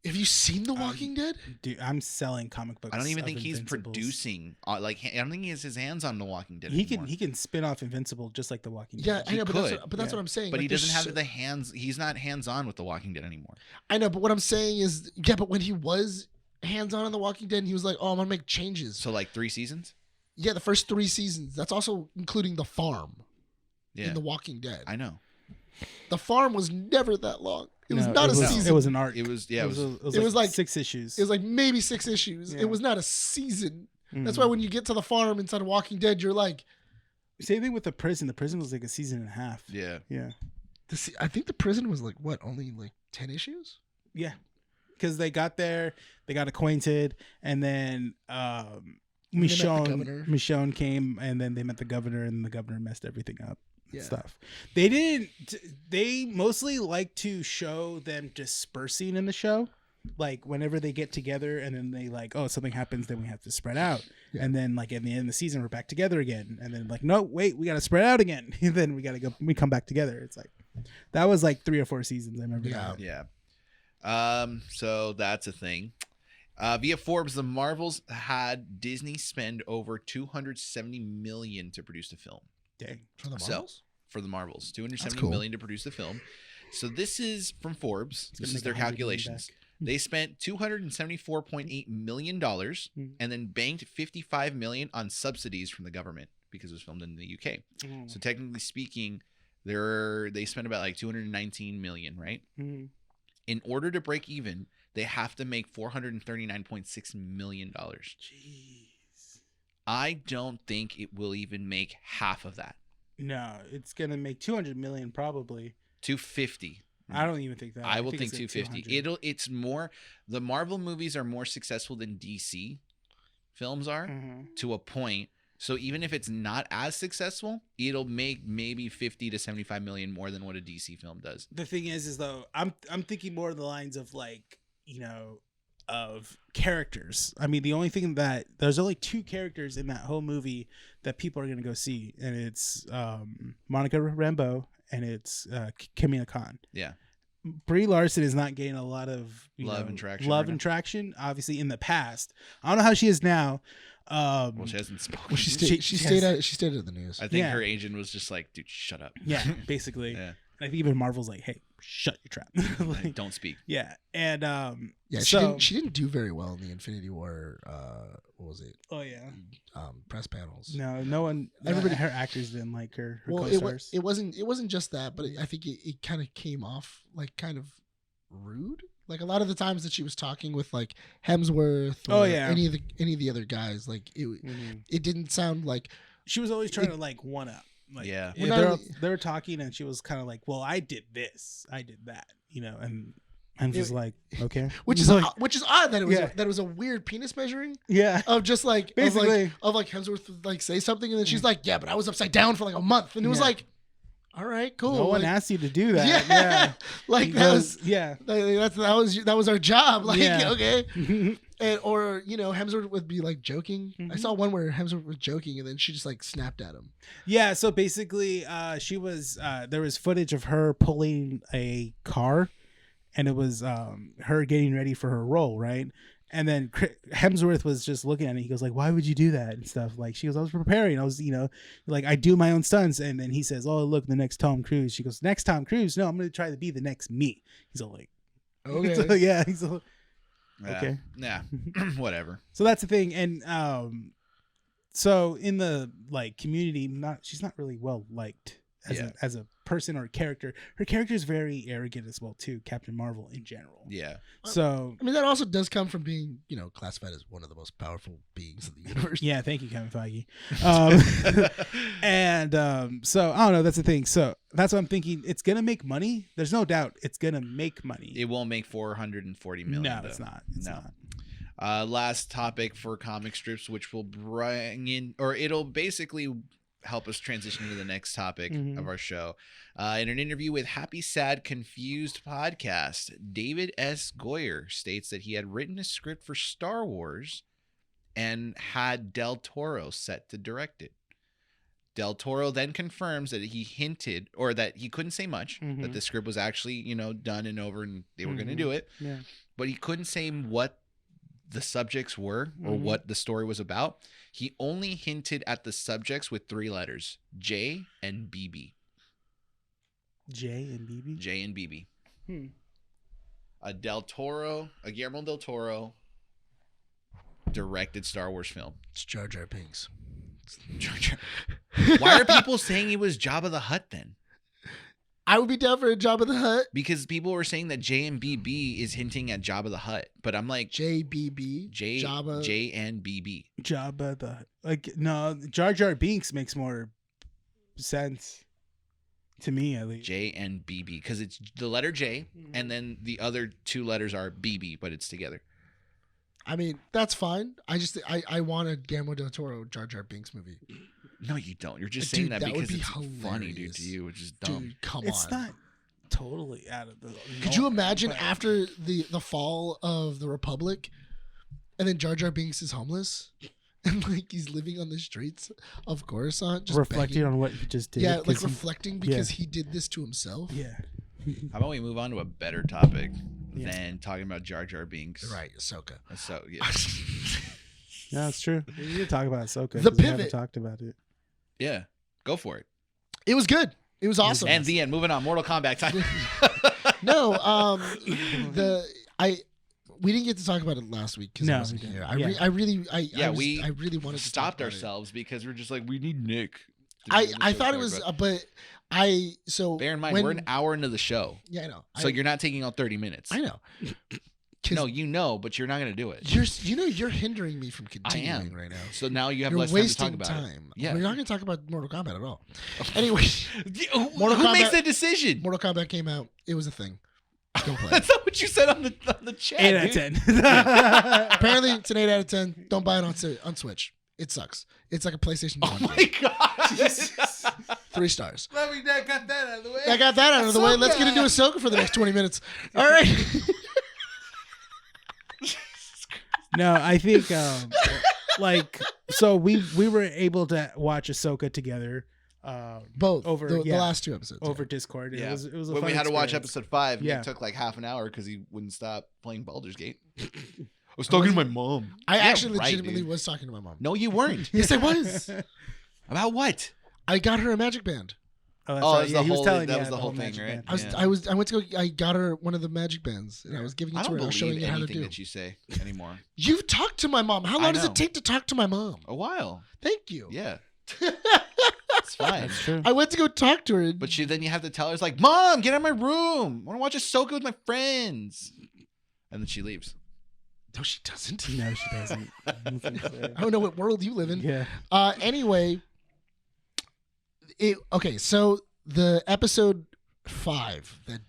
Have you seen The Walking Dead? Dude, I'm selling comic books. I don't even of think he's Invincibles. producing. I don't think he has his hands on The Walking Dead. He anymore. can spin off Invincible just like The Walking Yeah, Dead. I know, but that's, could, what yeah. I'm saying. But Like, he doesn't there's have so- the hands. He's not hands on with The Walking Dead anymore. I know, but what I'm saying is, yeah, but when he was hands-on on The Walking Dead, and he was like, oh, I'm going to make changes. So like 3 seasons. Yeah, the first 3 seasons. That's also including The Farm Yeah, in The Walking Dead. I know. The Farm was never that long. It was No, not a was- season. It was an arc. It was yeah. It was. It was like 6 issues. It was like maybe 6 issues. Yeah. It was not a season. That's Mhm. why when you get to The Farm inside of Walking Dead, you're like, Same thing with the prison. The prison was like a season and a half. Yeah. Yeah. I think the prison was like, what, only like 10 issues? Yeah. Because they got there, they got acquainted, and then they met the governor. Michonne came, and then they met the governor, and the governor messed everything up. Yeah. Stuff. They didn't. They mostly like to show them dispersing in the show, like whenever they get together, and then they like, oh, something happens, then we have to spread out, Yeah. and then like at the end of the season, we're back together again, and then like, no, wait, we got to spread out again, and then we come back together. It's like that was like 3 or 4 seasons. I remember. Yeah. that. Yeah. So that's a thing. Via Forbes, the Marvels had Disney spend over $270 million to produce the film. Dang. For the So, Marvels? for the Marvels, $270 cool. million to produce the film. So this is from Forbes. It's gonna This is make their 100 million calculations. back. They spent $274.8 million and then banked $55 million on subsidies from the government because it was filmed in the UK. Mm. So technically speaking, they spent about like $219 million, right? Mm. In order to break even, they have to make $439.6 million. Jeez. I don't think it will even make half of that. No, it's gonna make 200 million probably. 250. I don't even think that. I will think it's at 250. 200. It's more, the Marvel movies are more successful than DC films are Mhm. to a point. So even if it's not as successful, it'll make maybe 50 to 75 million more than what a DC film does. The thing is though, I'm thinking more of the lines of like, you know, of characters. I mean, the only thing that there's only 2 characters in that whole movie that people are gonna go see, and it's Monica Rambeau and it's Kamina Khan. Yeah. Brie Larson is not getting a lot of Love and traction Love right and now. traction, obviously in the past. I don't know how she is now. Well, she hasn't spoken. Well, she She- stayed she at the news. I think Yeah. her agent was just like, dude, shut up. Yeah, basically. Yeah. I think even Marvel's like, hey, shut your trap. Like, Like, don't speak. yeah, and Yeah, so she didn't do very well in the Infinity War. What was it? oh yeah, Press panels. no one, everybody, her actors didn't like her. Her Well, co-stars. it wasn't just that, but I think it kind of came off like kind of rude. Like a lot of the times that she was talking with like Hemsworth or Oh, yeah. any of the other guys, like Mhm. it didn't sound like She was always trying to like one up. Like, Yeah. Well, they were talking, and she was kind of like, "Well, I did this, I did that," and I'm just like, okay, which is like, odd that it was Yeah. that it was a weird penis measuring yeah, of just like Basically. of like Hemsworth would, like say something and then she's like, yeah, but I was upside down for like a month, and it was Yeah. like, all right, cool. no one like, asked you to do that. Yeah. Yeah, like that was yeah. that was our job. Like Yeah. okay, and or Hemsworth would be like joking. I Mhm. saw one where Hemsworth was joking and then she just like snapped at him. Yeah, so basically, she was there was footage of her pulling a car, and it was her getting ready for her role, right? And then Hemsworth was just looking at it. He goes like, "Why would you do that?" and stuff. Like she goes, "I was preparing. I was, like I do my own stunts." And then he says, "Oh, look, the next Tom Cruise." She goes, "Next Tom Cruise? No, I'm going to try to be the next me." He's all like, Okay. So, yeah. He's all, Yeah. okay. Yeah. Whatever. So that's the thing, and so in the like community, she's not really well liked as a person or a character. Her character is very arrogant as well too, Captain Marvel in general. Yeah. So I mean, that also does come from being, classified as one of the most powerful beings in the universe. yeah, thank you, Kevin Feige. And so I don't know. That's the thing. So that's what I'm thinking. It's gonna make money. There's no doubt it's gonna make money. It won't make 440 million. No, though. it's not. It's No. not. Last topic for comic strips, which will bring in, or it'll basically help us transition to the next topic of our show. In an interview with Happy Sad Confused podcast, David S. Goyer states that he had written a script for Star Wars and had Del Toro set to direct it. Del Toro then confirms that he hinted, or that he couldn't say much, that the script was actually, done and over and they were going to do it. Yeah. But he couldn't say what the subjects were or what the story was about. He only hinted at the subjects with 3 letters: J and BB. J and BB. J and BB. A Guillermo del Toro directed Star Wars film. It's Jar Jar Binks. Why are people saying he was Jabba the Hutt then? I would be down for a Jabba the Hutt. Because people were saying that J and BB is hinting at Jabba the Hutt, but I'm like JBB. Jabba. J and BB. Jabba no, Jar Jar Binks makes more sense to me, at least. J and BB, because it's the letter J and then the other 2 letters are BB, but it's together. I mean, that's fine. I want a Guillermo del Toro Jar Jar Binks movie. No, you don't. You're just Dude, saying that that would because be it's funny, dude, hilarious. to you, which is dumb. Dude, come It's on. not totally out of the. Could you norm, imagine but- after the fall of the Republic, and then Jar Jar Binks is homeless, and like he's living on the streets of Coruscant, just reflecting begging. on what he just did? Yeah, 'cause like he- reflecting because he did this to himself. Yeah. How about we move on to a better topic Yeah. than talking about Jar Jar Binks? Right, Ahsoka. So yeah, No, it's true. We need to talk about Ahsoka. The 'cause we haven't pivot. talked about it. yeah, go for it. It was good. It was awesome. And the end. Moving on. Mortal Kombat time. No, we didn't get to talk about it last week because No, I wasn't we here. didn't. I really we wanted to stopped talk about it. ourselves because we're just like, we need Nick. to I do the I show thought to it was, talk about. but I so Bear in mind, when- we're an hour into the show, yeah, I know. so you're not taking out 30 minutes. I know. No, but you're not going to do it. You're hindering me from continuing right now. So now you have You're less time to wasting talk about time. it. Yeah. We're not going to talk about Mortal Kombat at all. Anyway, Who Mortal makes Kombat- the decision? Mortal Kombat came out. It was a thing. Don't play. That's not what you said on the chat. 8 out of dude. 10. Apparently, it's an 8 out of 10. Don't buy it on Switch. It sucks. It's like a PlayStation 1 Oh my game. god. 3 stars. Well, we got that out of the way. I got that out of the way. Let's get into Ahsoka for the next 20 minutes. All right. No, I think so we were able to watch Ahsoka together Both. Over- the yeah. last 2 episodes. over Discord. Yeah. It was a when we fun had to watch experience. episode 5, Yeah. it took like half an hour because he wouldn't stop playing Baldur's Gate. I was talking to my mom. I Yeah, actually right, legitimately dude. was talking to my mom. No, you weren't. Yes, I was. About what? I got her a magic band. Oh, that's Oh, right. that's Yeah, the he was whole- telling that me was the whole thing, magic right? band. I went to go. I got her one of the magic bands, and I was giving it I to don't her. I was showing believe her how to anything do. that you say anymore. You've talked to my mom. How I long does know. it take to talk to my mom? A while. Thank you. Yeah. It's fine. That's true. I went to go talk to her. And But then you have to tell her, it's like, Mom, get out of my room. I want to watch Ahsoka with my friends. And then she leaves. no, she doesn't. No, she doesn't. I don't know what world you live in. Yeah. Anyway, Okay, so the episode 5 that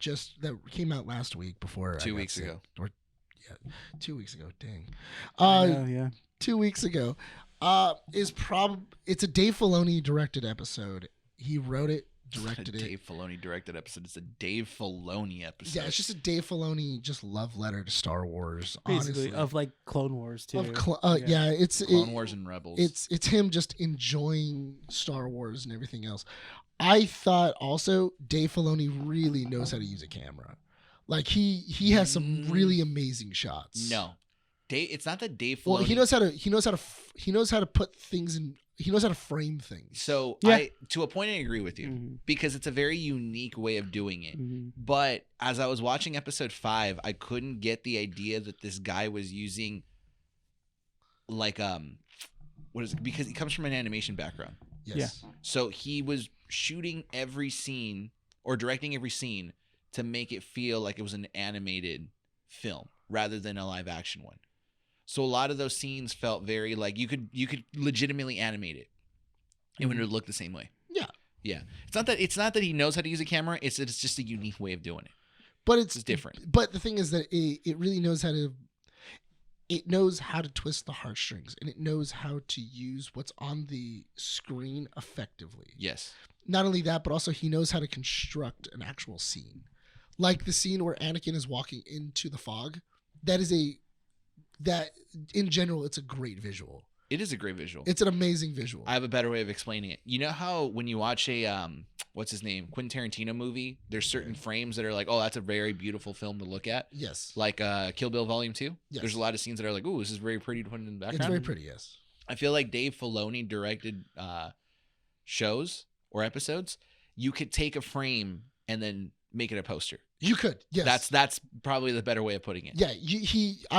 came out last week before 2 I got weeks sick, ago. or yeah, 2 weeks ago. Dang, Yeah. 2 weeks ago. It's a Dave Filoni directed episode. He wrote it, directed it. Dave Filoni directed episode. It's a Dave Filoni episode. Yeah, it's just a Dave Filoni just love letter to Star Wars. Basically, honestly, of like Clone Wars too. yeah, it's Clone Wars and Rebels. It's him just enjoying Star Wars and everything else. I thought also Dave Filoni really knows how to use a camera. Like he has some really amazing shots. No, it's not that Dave Filoni. Well, he knows how to put things in. He knows how to frame things. So Yeah. to a point, I agree with you Mhm. because it's a very unique way of doing it. Mhm. But as I was watching episode 5, I couldn't get the idea that this guy was using like what is it? Because he comes from an animation background. Yes. So he was shooting every scene or directing every scene to make it feel like it was an animated film rather than a live action one. So a lot of those scenes felt very like you could legitimately animate it and it would look the same way. Yeah. Yeah. It's not that he knows how to use a camera, it's that it's just a unique way of doing it. But It's different. But the thing is that it really knows how to. It knows how to twist the heartstrings, and it knows how to use what's on the screen effectively. Yes. Not only that, but also he knows how to construct an actual scene, like the scene where Anakin is walking into the fog. That in general, it's a great visual. It is a great visual. It's an amazing visual. I have a better way of explaining it. You know how when you watch a what's his name, Quentin Tarantino movie, there's certain frames that are like, oh, that's a very beautiful film to look at. Yes. Like Kill Bill Volume 2. Yes. There's a lot of scenes that are like, ooh, this is very pretty to put in the background. It's very pretty. Yes. I feel like Dave Filoni directed shows or episodes. You could take a frame and then make it a poster. You could. Yes. That's probably the better way of putting it. Yeah.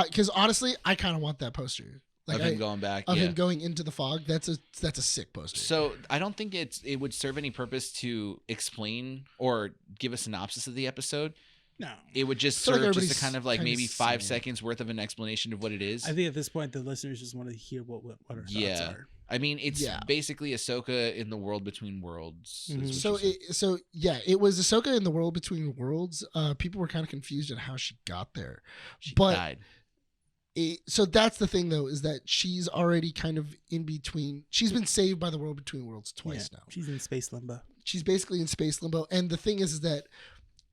Because honestly, I kind of want that poster. Of him going back. Of yeah. him going into the fog. That's a sick poster. So I don't think it would serve any purpose to explain or give a synopsis of the episode. No. It would just feel like serve just everybody's to kind of like kinda maybe 5 seen it. seconds worth of an explanation of what it is. I think at this point the listeners just want to hear what our thoughts Yeah. are. I mean, it's Yeah. basically Ahsoka in the world between worlds. Mhm. Is what you said. It was Ahsoka in the world between worlds. People were kind of confused at how she got there. She but died. So that's the thing, though, is that she's already kind of in between. She's been saved by the world between worlds twice now. She's in space limbo. She's basically in space limbo. And the thing is that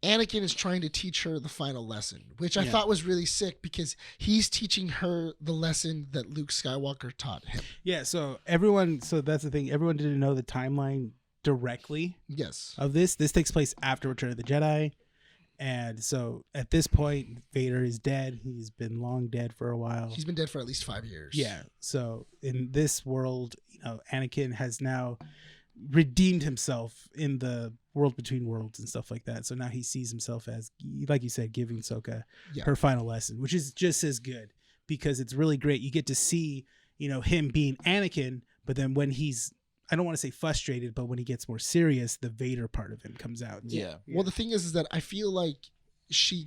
Anakin is trying to teach her the final lesson, which I thought was really sick because he's teaching her the lesson that Luke Skywalker taught him. Yeah, so that's the thing. Everyone didn't know the timeline directly Yes. of this. This takes place after Return of the Jedi. And so at this point, Vader is dead. He's been long dead for a while. He's been dead for at least 5 years. Yeah. So in this world, Anakin has now redeemed himself in the world between worlds and stuff like that. So now he sees himself as, like you said, giving Ahsoka her final lesson, which is just as good because it's really great. You get to see, him being Anakin, but then when he's, I don't want to say frustrated, but when he gets more serious, the Vader part of him comes out. Yeah. Well, the thing is that I feel like she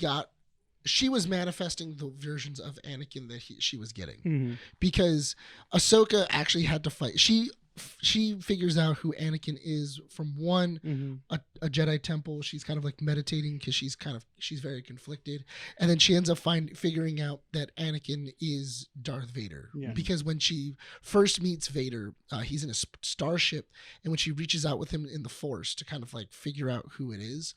was manifesting the versions of Anakin that she was getting Mm-hmm. because Ahsoka actually had to fight. She figures out who Anakin is from a Jedi temple. She's kind of like meditating because she's very conflicted, and then she ends up figuring out that Anakin is Darth Vader because when she first meets Vader, he's in a starship, and when she reaches out with him in the Force to kind of like figure out who it is,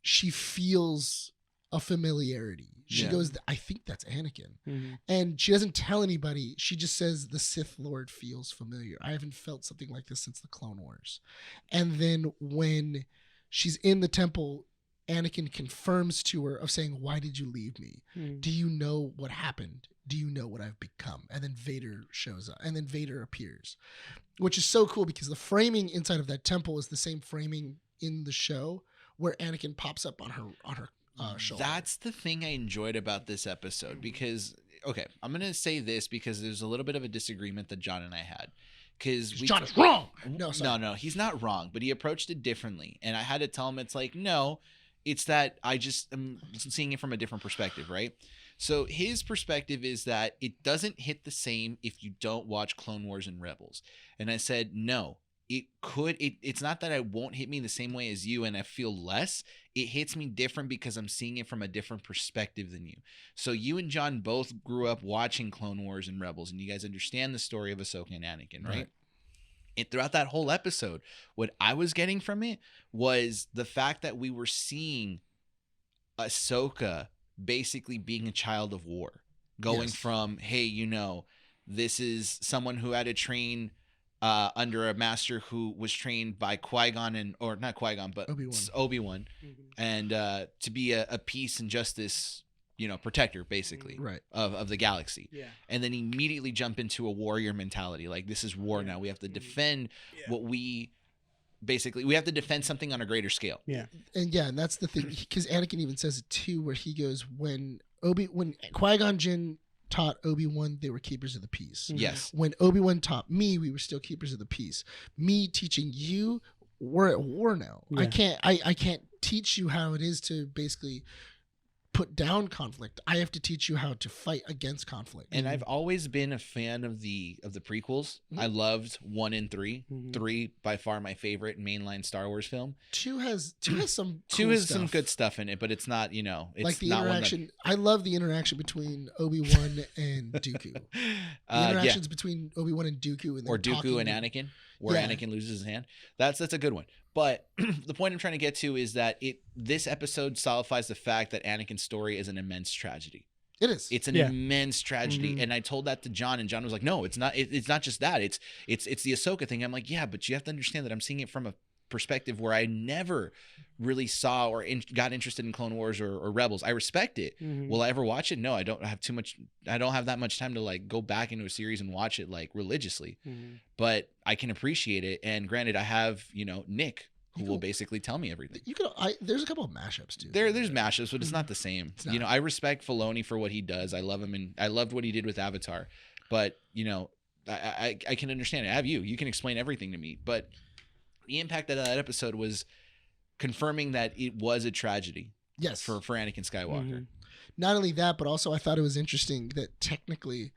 she feels a familiarity. She goes, I think that's Anakin. Mm-hmm. And she doesn't tell anybody. She just says, the Sith Lord feels familiar. I haven't felt something like this since the Clone Wars. And then when she's in the temple, Anakin confirms to her of saying, why did you leave me? Mm-hmm. Do you know what happened? Do you know what I've become? And then Vader shows up. And then Vader appears, which is so cool because the framing inside of that temple is the same framing in the show where Anakin pops up on her shoulder. That's the thing I enjoyed about this episode because, okay, I'm going to say this because there's a little bit of a disagreement that John and I had. Because John is wrong. No, he's not wrong, but he approached it differently. And I had to tell him it's like, no, it's that I just am seeing it from a different perspective, right? So his perspective is that it doesn't hit the same if you don't watch Clone Wars and Rebels. And I said, no, it's not that it won't hit me the same way as you and I feel less. It hits me different because I'm seeing it from a different perspective than you. So you and John both grew up watching Clone Wars and Rebels, and you guys understand the story of Ahsoka and Anakin, right? And throughout that whole episode, what I was getting from it was the fact that we were seeing Ahsoka basically being a child of war, going from, hey, this is someone who had to train under a master who was trained by Qui-Gon or not Qui-Gon, but Obi-Wan, and to be a peace and justice, protector, basically, of the galaxy. Yeah. And then immediately jump into a warrior mentality. Like, this is war now. We have to defend what we have to defend something on a greater scale. Yeah. And that's the thing, because Anakin even says it too, where he goes, when Qui-Gon Jinn taught Obi-Wan, they were keepers of the peace. Yes. When Obi-Wan taught me, we were still keepers of the peace. Me teaching you, we're at war now. Yeah. I can't teach you how it is to basically put down conflict. I have to teach you how to fight against conflict. And I've always been a fan of the prequels. I loved 1 and 3. 3 by far my favorite mainline Star Wars film. 2 has some cool 2 has stuff. Some good stuff in it, but it's not, it's like the not interaction. I love the interaction between Obi-Wan and Dooku. The interactions between Obi-Wan and Dooku, and or Dooku and Anakin, where Anakin loses his hand. That's a good one. But the point I'm trying to get to is that this episode solidifies the fact that Anakin's story is an immense tragedy. It is. It's an immense tragedy, and I told that to John, and John was like, "No, it's not. It's not just that. It's the Ahsoka thing." I'm like, "Yeah, but you have to understand that I'm seeing it from a perspective where I never really saw or got interested in Clone Wars or Rebels. I respect it. Will I ever watch it? No, I don't have I don't have that much time to like go back into a series and watch it like religiously. But I can appreciate it. And granted, I have Nick, who will basically tell me everything. There's a couple of mashups too. There's mashups, but it's not the same. It's not. I respect Filoni for what he does. I love him, and I loved what he did with Avatar. But I can understand it. I have you. You can explain everything to me. But the impact of that episode was confirming that it was a tragedy. Yes. For Anakin Skywalker. Not only that, but also I thought it was interesting that technically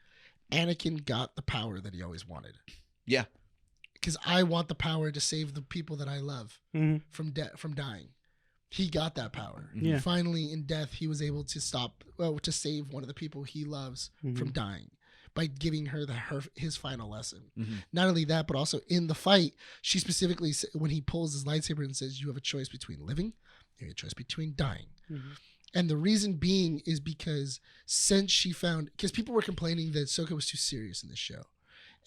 Anakin got the power that he always wanted. Yeah. Because I want the power to save the people that I love from dying. He got that power. Yeah. Finally, in death, he was able to to save one of the people he loves from dying by giving her his final lesson. Not only that, but also in the fight, she specifically, when he pulls his lightsaber and says, "You have a choice between living, you have a choice between dying." And the reason being is because because people were complaining that Ahsoka was too serious in this show.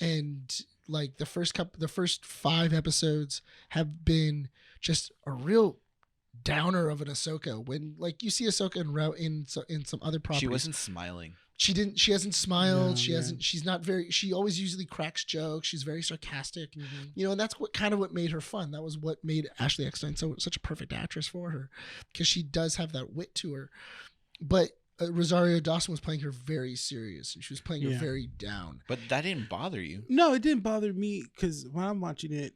And like the first 5 episodes have been just a real downer of an Ahsoka. When like you see Ahsoka in some other properties, she wasn't smiling. She hasn't smiled. No, she's not very, she always usually cracks jokes. She's very sarcastic, and that's what made her fun. That was what made Ashley Eckstein such a perfect actress for her, because she does have that wit to her. But Rosario Dawson was playing her very serious, and she was playing her very down. But that didn't bother you. No, it didn't bother me, because when I'm watching it,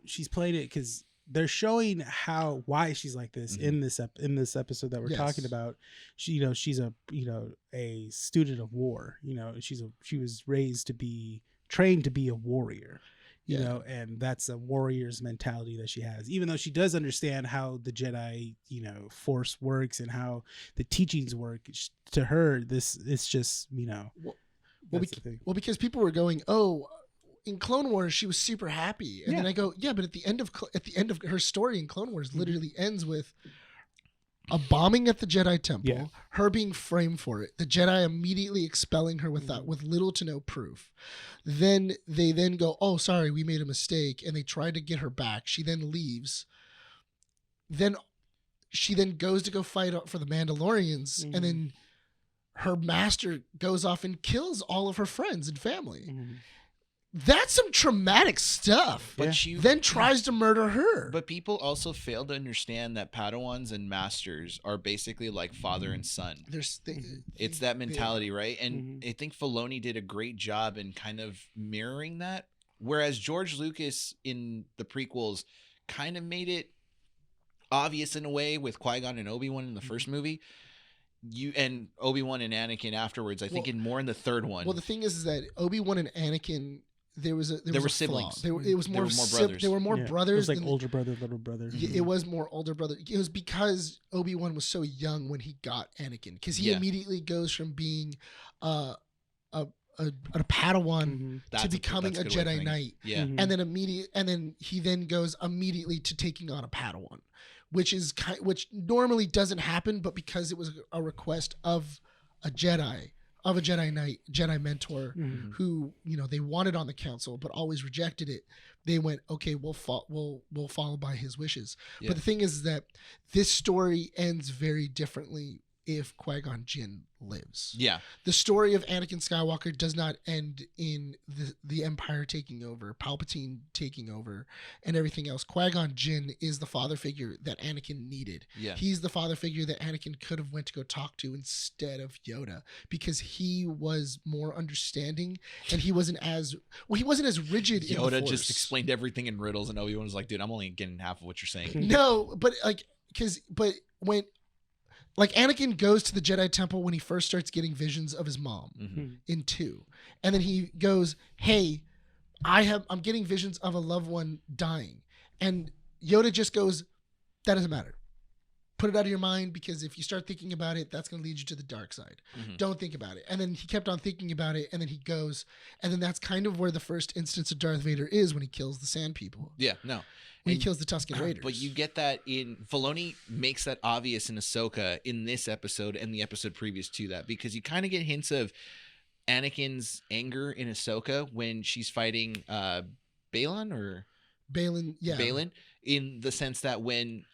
she's played it because they're showing why she's like this in this episode that we're talking about. She's a student of war. She was raised trained to be a warrior. And that's a warrior's mentality that she has, even though she does understand how the Jedi force works and how the teachings work. To her, it's just because people were going, "Oh, in Clone Wars she was super happy," and then I go, "Yeah, but at the end of her story in Clone Wars literally ends with a bombing at the Jedi Temple, her being framed for it, the Jedi immediately expelling her with little to no proof. Then they go, "Oh, sorry, we made a mistake," and they try to get her back. She then leaves. Then she goes to go fight for the Mandalorians, and then her master goes off and kills all of her friends and family. That's some traumatic stuff. But she then tries to murder her. But people also fail to understand that Padawans and masters are basically like father and son. It's that mentality, right? And I think Filoni did a great job in kind of mirroring that. Whereas George Lucas in the prequels kind of made it obvious in a way with Qui-Gon and Obi-Wan in the first movie. And Obi-Wan and Anakin afterwards, I think in the third one. Well, the thing is that Obi-Wan and Anakin, there was a There were a flaw. siblings. It was There more were more sib- brothers. There were more Yeah. brothers. It was like than older brother, little brother. It was more older brother. It was because Obi-Wan was so young when he got Anakin, because he Yeah. immediately goes from being a Padawan Mhm. to becoming a that's good way of Jedi putting it. Knight, Yeah. Mhm. and then he then goes immediately to taking on a Padawan, which normally doesn't happen, but because it was a request of a Jedi Knight, Jedi mentor, Mhm. who they wanted on the council but always rejected it, they went, okay, we'll follow by his wishes. Yeah. But the thing is that this story ends very differently if Qui-Gon Jinn lives. Yeah. The story of Anakin Skywalker does not end in the Empire taking over, Palpatine taking over, and everything else. Qui-Gon Jinn is the father figure that Anakin needed. Yeah. He's the father figure that Anakin could have went to go talk to instead of Yoda, because he was more understanding and he wasn't as rigid in the Yoda Force. just explained everything in riddles, and Obi-Wan was like, "Dude, I'm only getting half of what you're saying." No, but when Anakin goes to the Jedi Temple when he first starts getting visions of his mom Mhm. in 2, and then he goes, "Hey, I'm getting visions of a loved one dying," and Yoda just goes, "That doesn't matter. Put it out of your mind, because if you start thinking about it, that's going to lead you to the dark side. Mhm. Don't think about it." And then he kept on thinking about it, and then he goes, and then that's kind of where the first instance of Darth Vader is, when he kills the Sand People, Yeah. No. when And- he kills the Tusken Raiders. But you get that Filoni makes that obvious in Ahsoka in this episode and the episode previous to that, because you kind of get hints of Anakin's anger in Ahsoka when she's fighting Balin or Balin, yeah, Balin, in the sense that when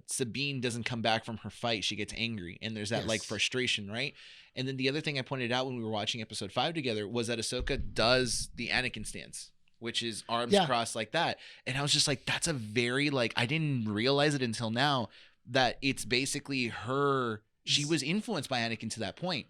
Sabine doesn't come back from her fight, she gets angry, and there's that like Yes. frustration, right? And then the other thing I pointed out when we were watching episode 5 together was that Ahsoka does the Anakin stance, which is arms Yeah. crossed like that. And I was just like, that's a very, like, I didn't realize it until now that it's basically her. She was influenced by Anakin to that point.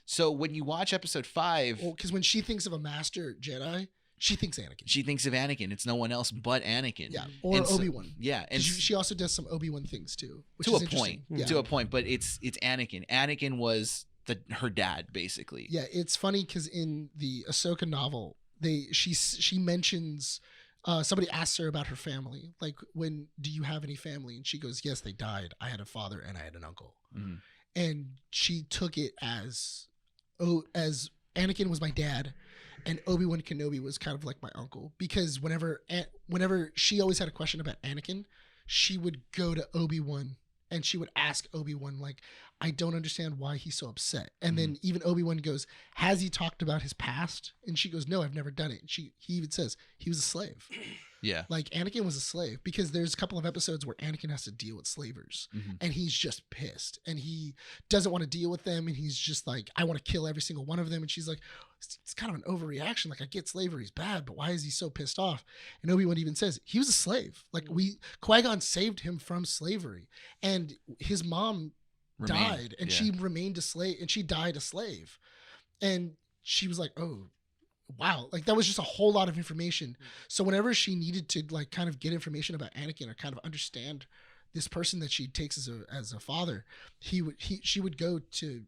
So when you watch episode 5, because when she thinks of a master Jedi, she thinks Anakin. she thinks of Anakin. It's no one else but Anakin. Yeah, or And so- Obi-Wan. Yeah. And She also does some Obi-Wan things too, which to is a interesting. point. Yeah. To a point, but it's Anakin. Anakin was her dad, basically. Yeah, it's funny because in the Ahsoka novel, she mentions somebody asks her about her family, like, when do you have any family? And she goes, yes, they died. I had a father and I had an uncle. Mhm. And she took it as Anakin was my dad, and Obi-Wan Kenobi was kind of like my uncle, because whenever she always had a question about Anakin, she would go to Obi-Wan and she would ask Obi-Wan, like, I don't understand why he's so upset. And then even Obi-Wan goes, has he talked about his past? And she goes, no, I've never done it. And he even says he was a slave. Yeah. Like, Anakin was a slave, because there's a couple of episodes where Anakin has to deal with slavers, Mhm. and he's just pissed, and he doesn't want to deal with them, and he's just like, I want to kill every single one of them. And she's like, it's kind of an overreaction. Like, I get slavery's bad, but why is he so pissed off? And Obi-Wan even says he was a slave. Like, Qui-Gon saved him from slavery, and his mom died, and yeah. she remained a slave, and she died a slave. And she was like, oh, wow, like, that was just a whole lot of information. So whenever she needed to, like, kind of get information about Anakin, or kind of understand this person that she takes as a father, she would go to,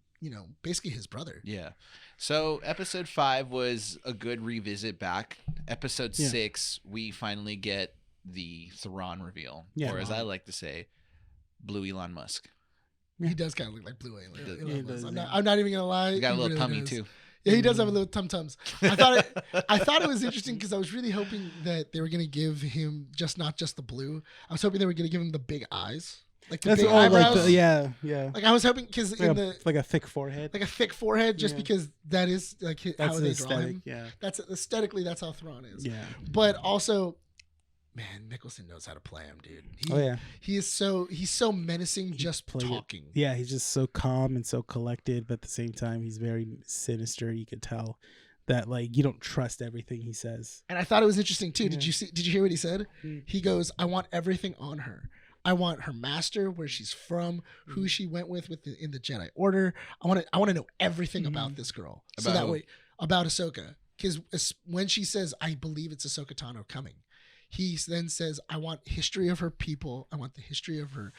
basically his brother. Yeah. So episode 5 was a good revisit back. Episode Yeah. 6, we finally get the Thrawn reveal, Yeah. or as I like to say, Blue Elon Musk. He does kind of look like Blue Alien. He does, I'm yeah. not even gonna lie. He got a he little really tummy does. too. Yeah, he does have a little tum-tums. I thought it was interesting, because I was really hoping that they were gonna give him not just the blue. I was hoping they were gonna give him the big eyes, like the That's big all eyebrows. like yeah. Like, I was hoping, because Like a thick forehead. like a thick forehead, just Yeah. because that is like how That's they the draw aesthetic. him. Yeah. That's aesthetically, that's how Thrawn is. Yeah. But also, man, Nicholson knows how to play him, dude. Oh yeah. He's so menacing just played it. talking. Yeah, he's just so calm and so collected, but at the same time, he's very sinister. You could tell that, like, you don't trust everything he says. And I thought it was interesting too. Did Yeah. you hear what he said? Mm. He goes, I want everything on her. I want her master, where she's from, who she went with in the Jedi Order. I want to know everything about this girl. So About that who? way, about Ahsoka. Because when she says, I believe it's Ahsoka Tano coming, he then says, I want history of her people. I want the history of her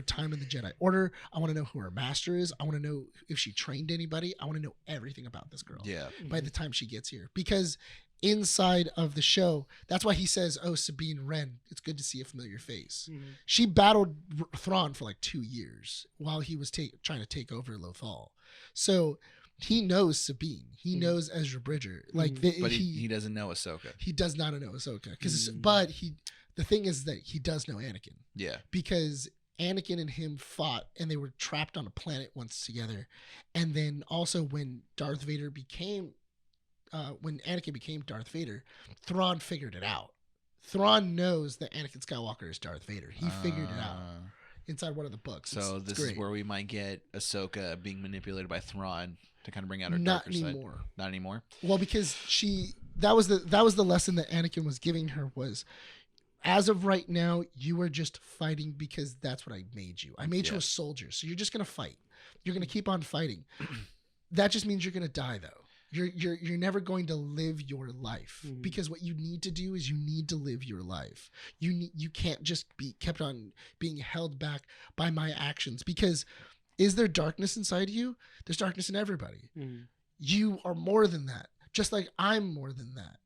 time in the Jedi Order. I want to know who her master is. I want to know if she trained anybody. I want to know everything about this girl Yeah. by the time she gets here. Because inside of the show, that's why he says, oh, Sabine Wren, it's good to see a familiar face. She battled Thrawn for like 2 years while he was trying to take over Lothal. So he knows Sabine. He knows Ezra Bridger. Like, But he doesn't know Ahsoka. he does not know Ahsoka. But the thing is that he does know Anakin, Yeah. because Anakin and him fought, and they were trapped on a planet once together. And then also when Anakin became Darth Vader, Thrawn figured it out. Thrawn knows that Anakin Skywalker is Darth Vader. He figured it out inside one of the books. So It's this great. is where we might get Ahsoka being manipulated by Thrawn to kind of bring out her Not darker side. anymore. Not anymore. Well, because that was the lesson that Anakin was giving her was, as of right now, you are just fighting because that's what I made you. I made you a soldier, so you're just gonna fight. You're gonna keep on fighting. That just means you're gonna die, though. You're never going to live your life, because what you need to do is you need to live your life. You can't just be kept on being held back by my actions, because is there darkness inside you? There's darkness in everybody. You are more than that, just like I'm more than that.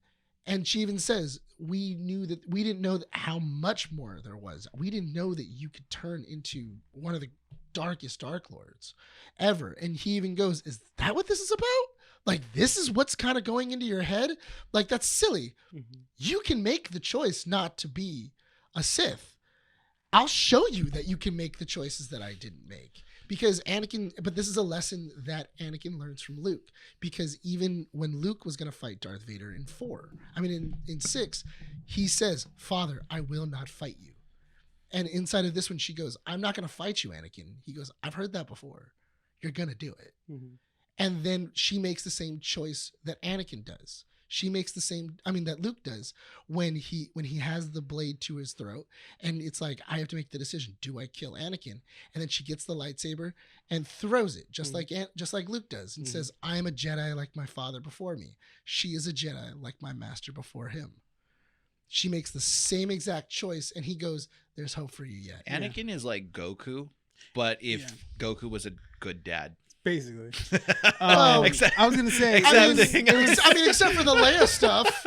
And she even says, we didn't know how much more there was. We didn't know that you could turn into one of the darkest Dark Lords ever. And he even goes, is that what this is about? Like, this is what's kind of going into your head? Like, that's silly. You can make the choice not to be a Sith. I'll show you that you can make the choices that I didn't make. Because but this is a lesson that Anakin learns from Luke. Because even when Luke was going to fight Darth Vader in 6, he says, Father, I will not fight you. And inside of this one, she goes, I'm not going to fight you, Anakin. He goes, I've heard that before. You're going to do it. And then she makes the same choice that Anakin does. She makes that Luke does when he has the blade to his throat, and it's like, I have to make the decision. Do I kill Anakin? And then she gets the lightsaber and throws it just like Luke does, and says, I am a Jedi like my father before me. She is a Jedi like my master before him. She makes the same exact choice, and he goes, there's hope for you yet. Anakin is like Goku, but if Goku was a good dad. Basically. Except- I was gonna say, Except for the Leia stuff,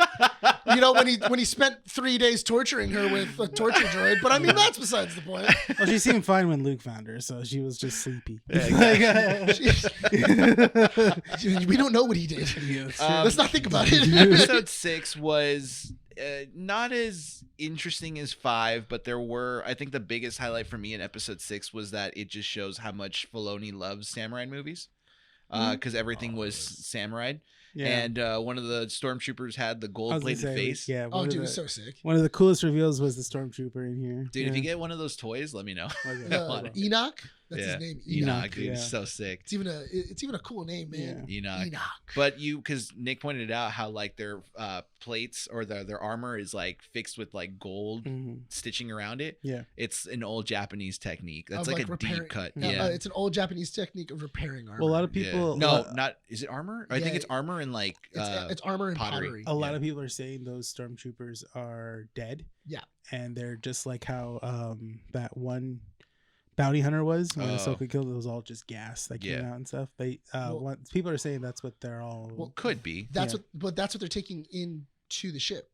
when he spent 3 days torturing her with a torture droid. But that's besides the point. well, she seemed fine when Luke found her, so she was just sleepy. We don't know what he did. Let's not think about it. Episode 6 was not as interesting as 5, but I think the biggest highlight for me in episode 6 was that it just shows how much Filoni loves samurai movies, because everything was samurai. Yeah. And one of the stormtroopers had the gold-plated face. Yeah. Oh, dude, it was so sick. One of the coolest reveals was the stormtrooper in here. Dude, if you get one of those toys, let me know. Enoch. That's his name. Enoch, dude, so sick. It's even a cool name, man. Enoch. But because Nick pointed out how like their plates or their armor is like fixed with like gold stitching around it. Yeah, it's an old Japanese technique. That's Of, like a deep cut. Yeah, it's an old Japanese technique of repairing armor. Well, a lot of people. Not is it armor? I think it's armor and like it's armor and pottery. A lot of people are saying those stormtroopers are dead. Yeah, and they're just like how that one bounty hunter was when Ahsoka killed. It was all just gas that came out and stuff. They people are saying that's what they're all. Well, could be. That's what they're taking into the ship.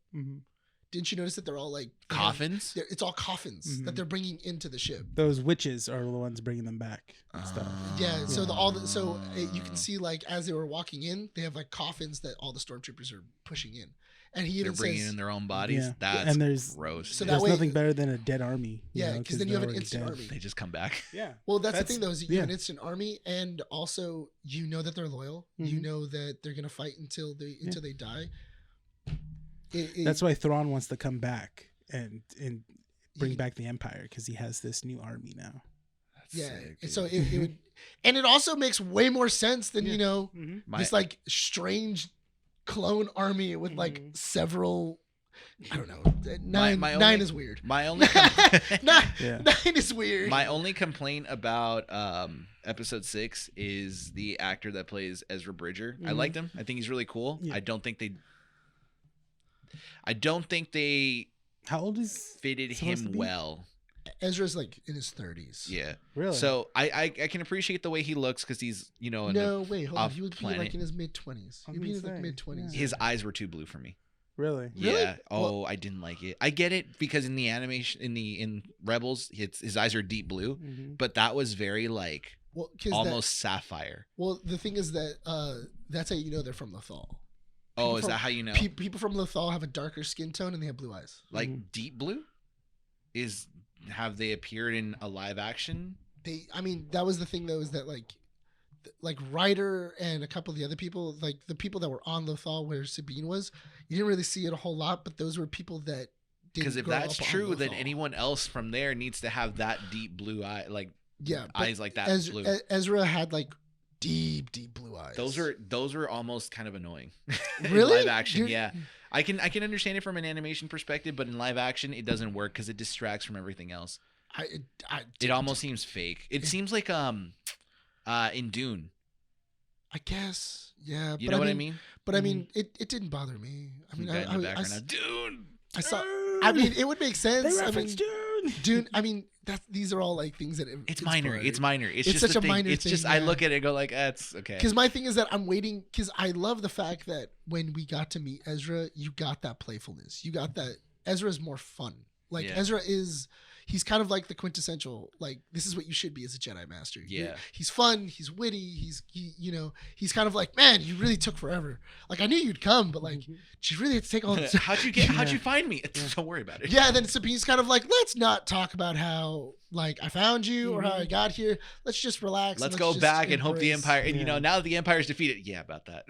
Didn't you notice that they're all like coffins? It's all coffins that they're bringing into the ship. Those witches are the ones bringing them back. And stuff. Yeah. So you can see like as they were walking in, they have like coffins that all the stormtroopers are pushing in, and they're bringing in their own bodies. Yeah. That's and there's gross. So there's that way, nothing better than a dead army. Yeah, because then you have an instant army. They just come back. Yeah. Well, that's the thing though, is you have an instant army, and also you know that they're loyal. You know that they're gonna fight until they die. That's why Thrawn wants to come back and bring back the Empire, because he has this new army now. That's sick, so it would, and it also makes way more sense than this like strange clone army with like several. I don't know. Nine is weird. My only nine is weird. My only complaint about episode 6 is the actor that plays Ezra Bridger. I liked him. I think he's really cool. Yeah. I don't think they How old is fitted supposed to him be? well. Ezra's like in his 30s. Yeah. Really? So I can appreciate the way he looks because he's in No, wait, hold on. off He would be planet. like in his mid-20s. I was He'd be in his gonna like say, mid-20s. his eyes were too blue for me. really? Really? Yeah. Oh, Well- I didn't like it. I get it because in the animation in Rebels, his eyes are deep blue, Mm-hmm. but that was very like Well, 'cause almost sapphire. well, the thing is that that's how you know they're from Lothal. Oh, People is from- that how you know? People from Lothal have a darker skin tone and they have blue eyes. Like deep blue? Have they appeared in a live action? I mean, that was the thing though, is that like Ryder and a couple of the other people, like the people that were on Lothal where Sabine was, you didn't really see it a whole lot, but those were people that didn't Because if grow that's up on true, then Lothal. anyone else from there needs to have that deep blue eye, like yeah, but eyes like that blue. Ezra had like deep blue eyes. Those were almost kind of annoying. Really? In live action, You're- yeah. I can understand it from an animation perspective, but in live action, it doesn't work because it distracts from everything else. It almost seems fake. It seems like in Dune. I guess, yeah. You know what I mean? But I mean, it didn't bother me. I mean, Guy in the I background now, Dune. I saw. I mean, it would make sense. They I mean, referenced Dune. Dune. I mean, these are all like things that It's minor. inspired. It's minor. It's It's just such a a thing. minor It's just thing, I yeah. look at it and go like, that's okay. Because my thing is that I'm waiting. Because I love the fact that when we got to meet Ezra, you got that playfulness. You got that. Ezra's more fun. Like Yeah. Ezra is. He's kind of like the quintessential. Like this is what you should be as a Jedi Master. Yeah. He's fun. He's witty. He's kind of like, man, you really took forever. Like I knew you'd come, but like, did you really have to take all this? How'd you find me? Don't worry about it. Yeah, and then Sabine's kind of like, let's not talk about how like I found you or how I got here. Let's just relax. Let's and go just back and hope the embrace- Empire. And Yeah. now that the Empire's defeated, yeah, about that.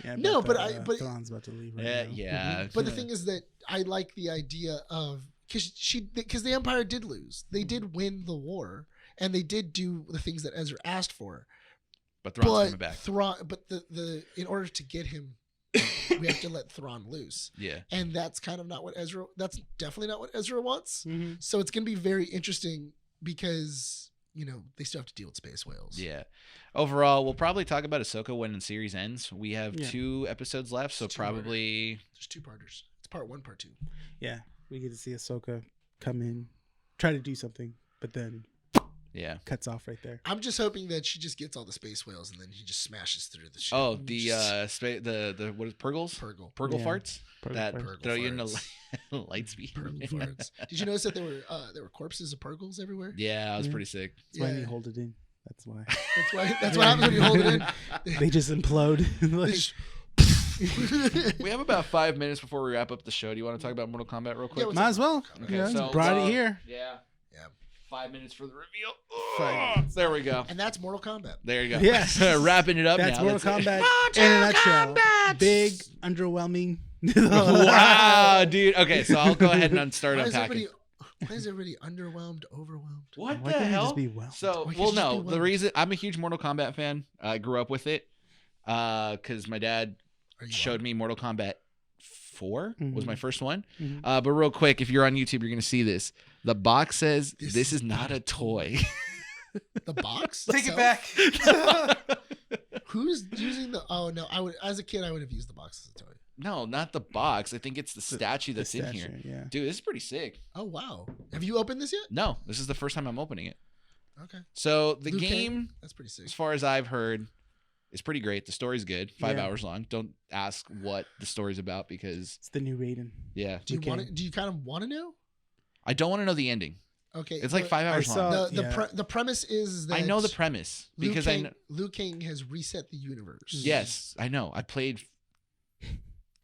Yeah, No, but but Thrawn's about to leave. Right now. yeah. But the thing is that I like the idea of because the Empire did lose. They did win the war, and they did do the things that Ezra asked for. But Thrawn's but coming back. But the in order to get him, we have to let Thrawn loose, Yeah. and that's kind of not what Ezra. That's definitely not what Ezra wants. Mm-hmm. So it's gonna be very interesting because they still have to deal with space whales. Yeah. Overall, we'll probably talk about Ahsoka when the series ends. We have Yeah. 2 episodes left, so It's 2 probably There's 2 parters. It's part 1, part 2. Yeah, we get to see Ahsoka come in, try to do something, but then yeah. cuts off right there. I'm just hoping that she just gets all the space whales and then he just smashes through the ship. Oh, the the what is Purgles? Purgle Yeah. farts that Purgle throw you into farts. light speed. Purgle farts. Did you notice that there were corpses of Purgles everywhere? Yeah, that was Yeah. pretty sick. That's why Yeah. you hold it in. That's why. That's what happens when you hold it in. They just implode. Like, We have about 5 minutes before we wrap up the show. Do you want to talk about Mortal Kombat real quick? what's might as well. Okay, Yeah, so, brought it here. Yeah. Yeah. 5 minutes for the reveal. 5 Oh, there we go. And that's Mortal Kombat. There you go. Yes. Wrapping it up That's now. Mortal That's it. Kombat in a nutshell. Big, underwhelming. Wow, dude. Okay, so I'll go ahead and start Why is unpacking. everybody underwhelmed, overwhelmed? What Why the can't it hell? just be well? So, Why can't well, it just no. be The well? reason I'm a huge Mortal Kombat fan. I grew up with it because my dad Are you showed me Mortal Kombat 4 was Mhm. my first one. Mhm. But real quick, if you're on YouTube, you're gonna see this. The box says This this is is not a toy. the box? Take it itself? back. Who's using the? Oh no, I would. As a kid, I would have used the box as a toy. No, not the box. I think it's the statue that's in here. Yeah. Dude, this is pretty sick. Oh wow, have you opened this yet? No, this is the first time I'm opening it. Okay, So the Liu Kang? game, that's pretty sick. as far as I've heard, is pretty great. The story's good. 5 Yeah. hours long. Don't ask what the story's about because It's the new Raiden. yeah, Do you Okay. want to? Do you kind of want to know? I don't want to know the ending. Okay, It's like but 5 hours saw- long. Yeah. The premise is that I know the premise Liu because Kang, I know. Liu Kang has reset the universe. Yes, I know. I played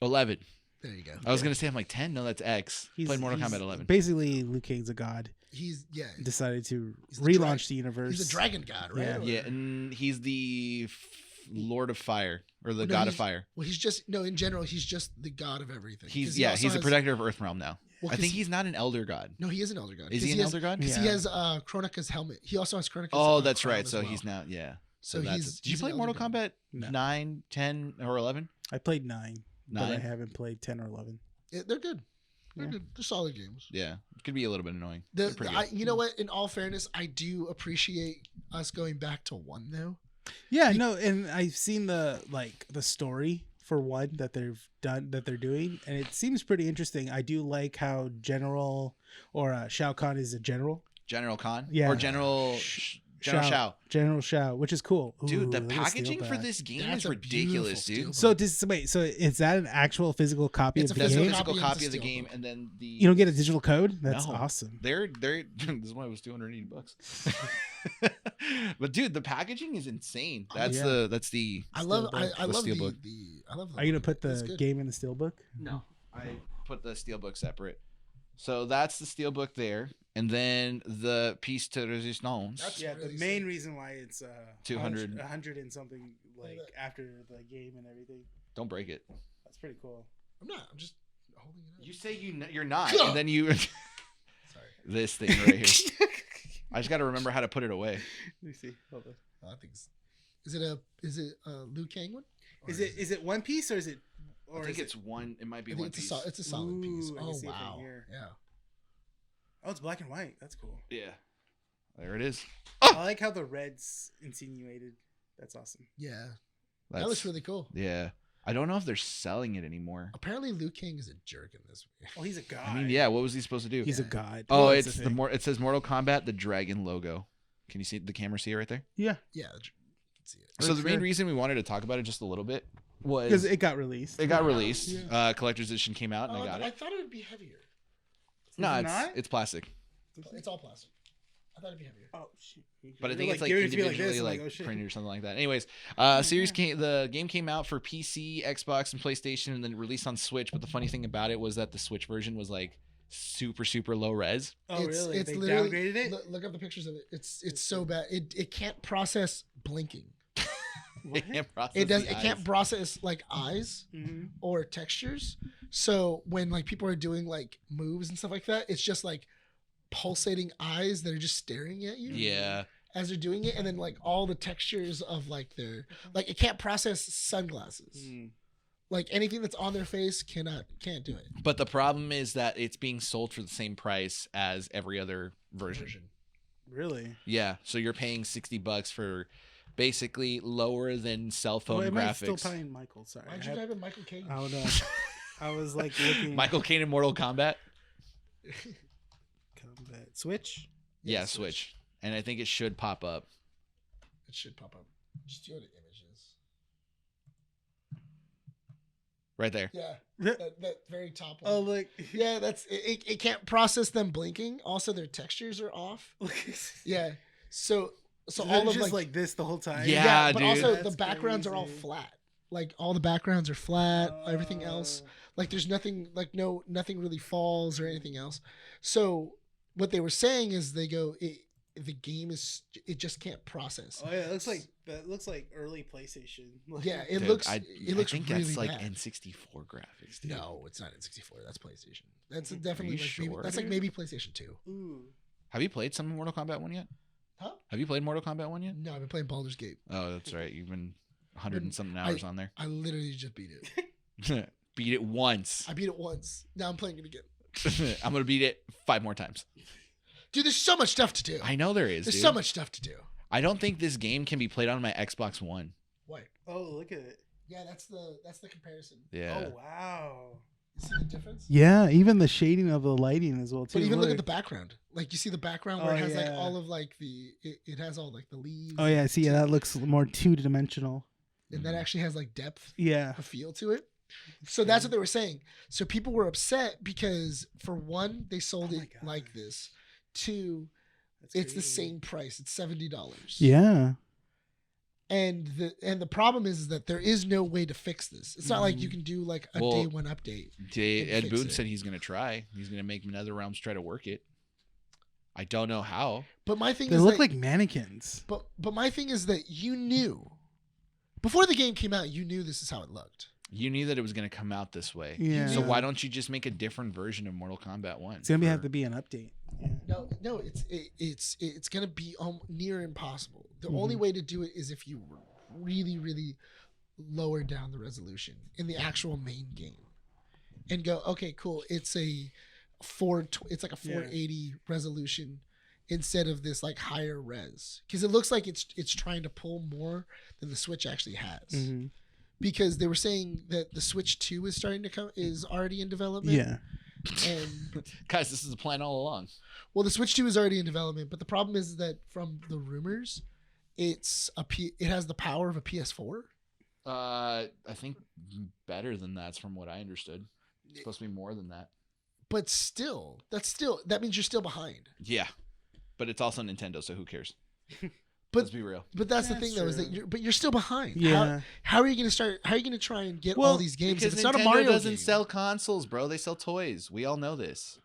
11. There you go. I was gonna say I'm like 10. No, that's X. Played Mortal Kombat 11. Basically, Liu Kang's a god. He's Decided to He's the relaunch the universe. He's a dragon god, right? Yeah. Or- Yeah, and he's the Lord of Fire or the No, God of he's- Fire. Well, he's just no. In general, he's just the god of everything. 'Cause He's he also he's a has- protector of Earthrealm now. Well, I 'cause think he's not an Elder God. No, he is an elder god. Is he an Elder God? Because Yeah. he has Kronika's helmet. He also has Kronika's. Oh, that's crown right. as So well. he's now yeah. So that's he's- it. Did you he's an play Elder Mortal God. Kombat No. 9, 10, or 11? I played 9, but I 9? haven't played 10 or 11. Yeah, they're good. They're Yeah. good. They're solid games. Yeah, it could be a little bit annoying. They're pretty good. You know what? In all fairness, I do appreciate us going back to 1 though. Yeah, no, and I've seen the story for one that they're doing, and it seems pretty interesting. I do like how Shao Kahn is a general. General Khan? Yeah. Or General Shao. General Shao, which is cool. Dude, the Ooh, look at packaging for steelback. this game That's is a ridiculous, beautiful dude. steelbook. So is that an actual physical copy It's of a the physical game? copy. Physical of copy the of the game, steelbook. and then the You don't get a digital code? That's No. awesome. They're this is why it was $280. But dude, the packaging is insane. That's Yeah. the I love Steelbook. I love Steelbook. I love the Are you gonna look. put It's the good. game in the steelbook? No, I put the steelbook separate. So that's the steelbook there, and then the piece de resistance. That's Yeah, really the main reason why it's 200. 100 and something like Look at after the game and everything. Don't break it. That's pretty cool. I'm not. I'm just holding it up. You say you're not, and then you Sorry. this thing right here. I just got to remember how to put it away. Let me see. Hold on. I think is it a Liu Kang one? Or Is it one piece or is it? I think it's one. It might be I one think piece. it's a solid piece. Ooh, I can Oh see it from wow. here. Yeah. Oh, it's black and white. That's cool. Yeah, there it is. I like how the red's insinuated. That's awesome. Yeah. That's, That looks really cool. Yeah, I don't know if they're selling it anymore. Apparently Liu Kang is a jerk in this movie. Oh, he's a god. I mean, yeah. What was he supposed to do? He's a Yeah. god. Oh, That's it's the the thing. more. It says Mortal Kombat, the dragon logo. Can you see the camera? See it right there. Yeah, Yeah. You can see it. So For the main sure. reason we wanted to talk about it just a little bit was because it got released. it got released. Yeah. Collector's edition came out, and I got I it. thought it would be heavier. No, it it's not? it's plastic, It's all plastic. I thought it'd be heavier. Oh shit! but I You're think it's like giving it to me individually this, I'm like oh, shit. printed or something like that. Anyways, the game came out for PC, Xbox, and PlayStation, and then released on Switch. But the funny thing about it was that the Switch version was like super low res. Oh really? It's They literally downgraded it. Look up the pictures of it. It's so bad. It can't process blinking. It can't process It does. the It can't eyes. process like eyes Mm-hmm. or textures. So when like people are doing like moves and stuff like that, it's just like pulsating eyes that are just staring at you. Yeah, As they're doing it, and then like all the textures of like their like it can't process sunglasses. Mm. Like anything that's on their face can't do it. but the problem is that it's being sold for the same price as every other version. Really? Yeah, so you're paying $60 for basically lower than cell Oh, phone am I still graphics. paying Michael? Sorry. Why'd I you had- type in Michael Caine? I don't know. I was like looking. Michael Caine in Mortal Kombat. Combat Switch. Yeah, Switch. And I think it should pop up. It should pop up. Just go to images. Right there. Yeah, Yeah. that very top one. Oh look. Yeah, that's it can't process them blinking. Also, their textures are off. Yeah, so all of just like, like this the whole time. Yeah, but dude. also the That's backgrounds are all crazy. flat. Like all the backgrounds are flat. Everything else, Oh. like there's nothing like nothing really falls or anything else. So what they were saying is they go the game is it just can't process. Oh yeah, it looks like that looks like early PlayStation. Like, Yeah, it Dude, looks I think really that's like bad. N64 graphics. Dude. No, it's not N64. That's PlayStation. That's Are definitely you like maybe, sure, that's like dude? maybe PlayStation 2. Ooh. Have you played some Mortal Kombat 1 yet? Huh? Have you played Mortal Kombat 1 yet? No, I've been playing Baldur's Gate. Oh, that's right. You've been 100 and something hours on there. I literally just beat it. Beat it once. I beat it once. Now I'm playing it again. I'm gonna beat it 5 more times. Dude, there's so much stuff to do. I know there is. There's Dude. so much stuff to do. I don't think this game can be played on my Xbox One. Why? Oh look at it. Yeah, that's the comparison. Yeah. Oh wow. You see the difference? Yeah, even the shading of the lighting as well too. But even look at the background. Like you see the background where Oh, it has like yeah. all of like it has all like the leaves. Oh yeah, see, yeah, that looks more two dimensional. And that actually has like depth, Yeah. a feel to it. So that's what they were saying. So people were upset because for one, they sold Oh my it God. like this. Two, That's it's the crazy. same price. It's $70. Yeah. And the problem is that there is no way to fix this. It's not like you can do like a Well, day one update. Ed fix Boon it. said he's gonna try. He's gonna make NetherRealms try to work it. I don't know how. But my thing They is look that, like mannequins. but my thing is that you knew before the game came out, you knew this is how it looked. You knew that it was gonna come out this way. Yeah. So why don't you just make a different version of Mortal Kombat 1? It's gonna have for- to be an update. Yeah. No, it's gonna be near impossible. The Mm-hmm. only way to do it is if you really lower down the resolution in the actual main game, and go, okay, cool. It's a it's like a 480 resolution instead of this like higher res, because it looks like it's trying to pull more than the Switch actually has. Mhm. because they were saying that the Switch 2 is already in development. Yeah. And Guys, this is the plan all along. well, the Switch 2 is already in development, but the problem is that from the rumors, it has the power of a PS4. I think better than that's from what I understood. It's supposed to be more than that. But still, that means you're still behind. Yeah, but it's also Nintendo, so who cares? But Let's be real. But that's the That's thing, though, is that you're still behind. Yeah. How are you going to start? How are you going to try and get Well, all these games if because it's not a Nintendo Mario doesn't game? sell consoles, bro. They sell toys. We all know this.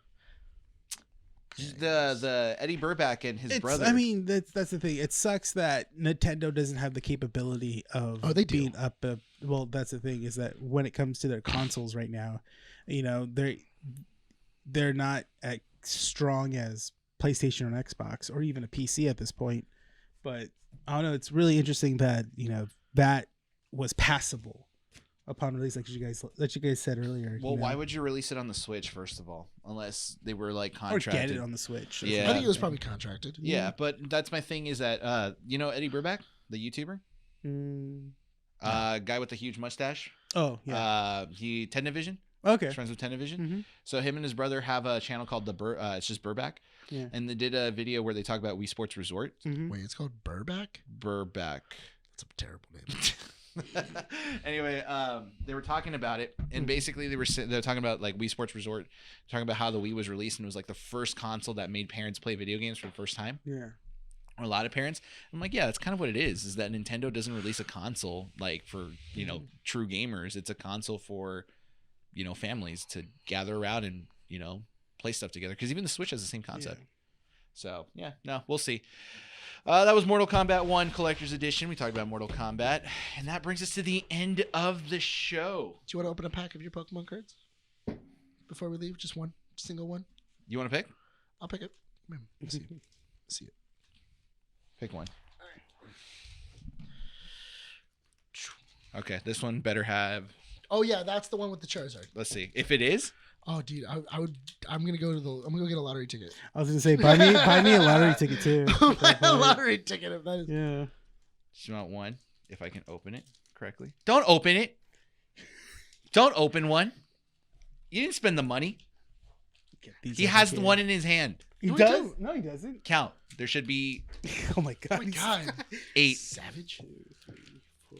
The Eddie Burback and his brother. I mean, that's the thing. It sucks that Nintendo doesn't have the capability of Oh, they do. being up. Well, that's the thing is that when it comes to their consoles right now, you know, they're not as strong as PlayStation or Xbox or even a PC at this point. But I don't know. It's really interesting that that was passable upon release, like you guys said earlier. well, why would you release it on the Switch first of all, unless they were like or contracted? get it on the Switch? Yeah. I think it was probably contracted. Yeah, but that's my thing is that Eddie Burback, the YouTuber, guy with the huge mustache. Oh yeah. He Technovision. Okay. He's friends with Technovision. Mhm. So him and his brother have a channel called it's just Burback. Yeah. And they did a video where they talk about Wii Sports Resort. Mhm. Wait, it's called Burback? Burback. That's a terrible name. Anyway, they were talking about it, and basically they were talking about like Wii Sports Resort, talking about how the Wii was released and it was like the first console that made parents play video games for the first time, Yeah. or a lot of parents. I'm like, yeah, that's kind of what it is that Nintendo doesn't release a console like for true gamers. It's a console for families to gather around and play stuff together, because even the Switch has the same concept. Yeah. So yeah, no, we'll see. That was Mortal Kombat 1 Collector's Edition. We talked about Mortal Kombat, and that brings us to the end of the show. Do you want to open a pack of your Pokemon cards before we leave? Just one, single one. You want to pick? I'll pick it. Come here. Let's see. See it. Pick one. Okay, this one better have. Oh yeah, that's the one with the Charizard. Let's see if it is. Oh dude, I'm gonna go get a lottery ticket. I was gonna say buy me a lottery ticket too. Buy a lottery ticket if that is. Yeah. Just want one. If I can open it correctly. Don't open it. Don't open one. You didn't spend the money. He has the one in his hand. He No, he does? doesn't. No, he doesn't. Count. There should be Oh my god. Oh my god. 8. Savage. 2, 3, 4,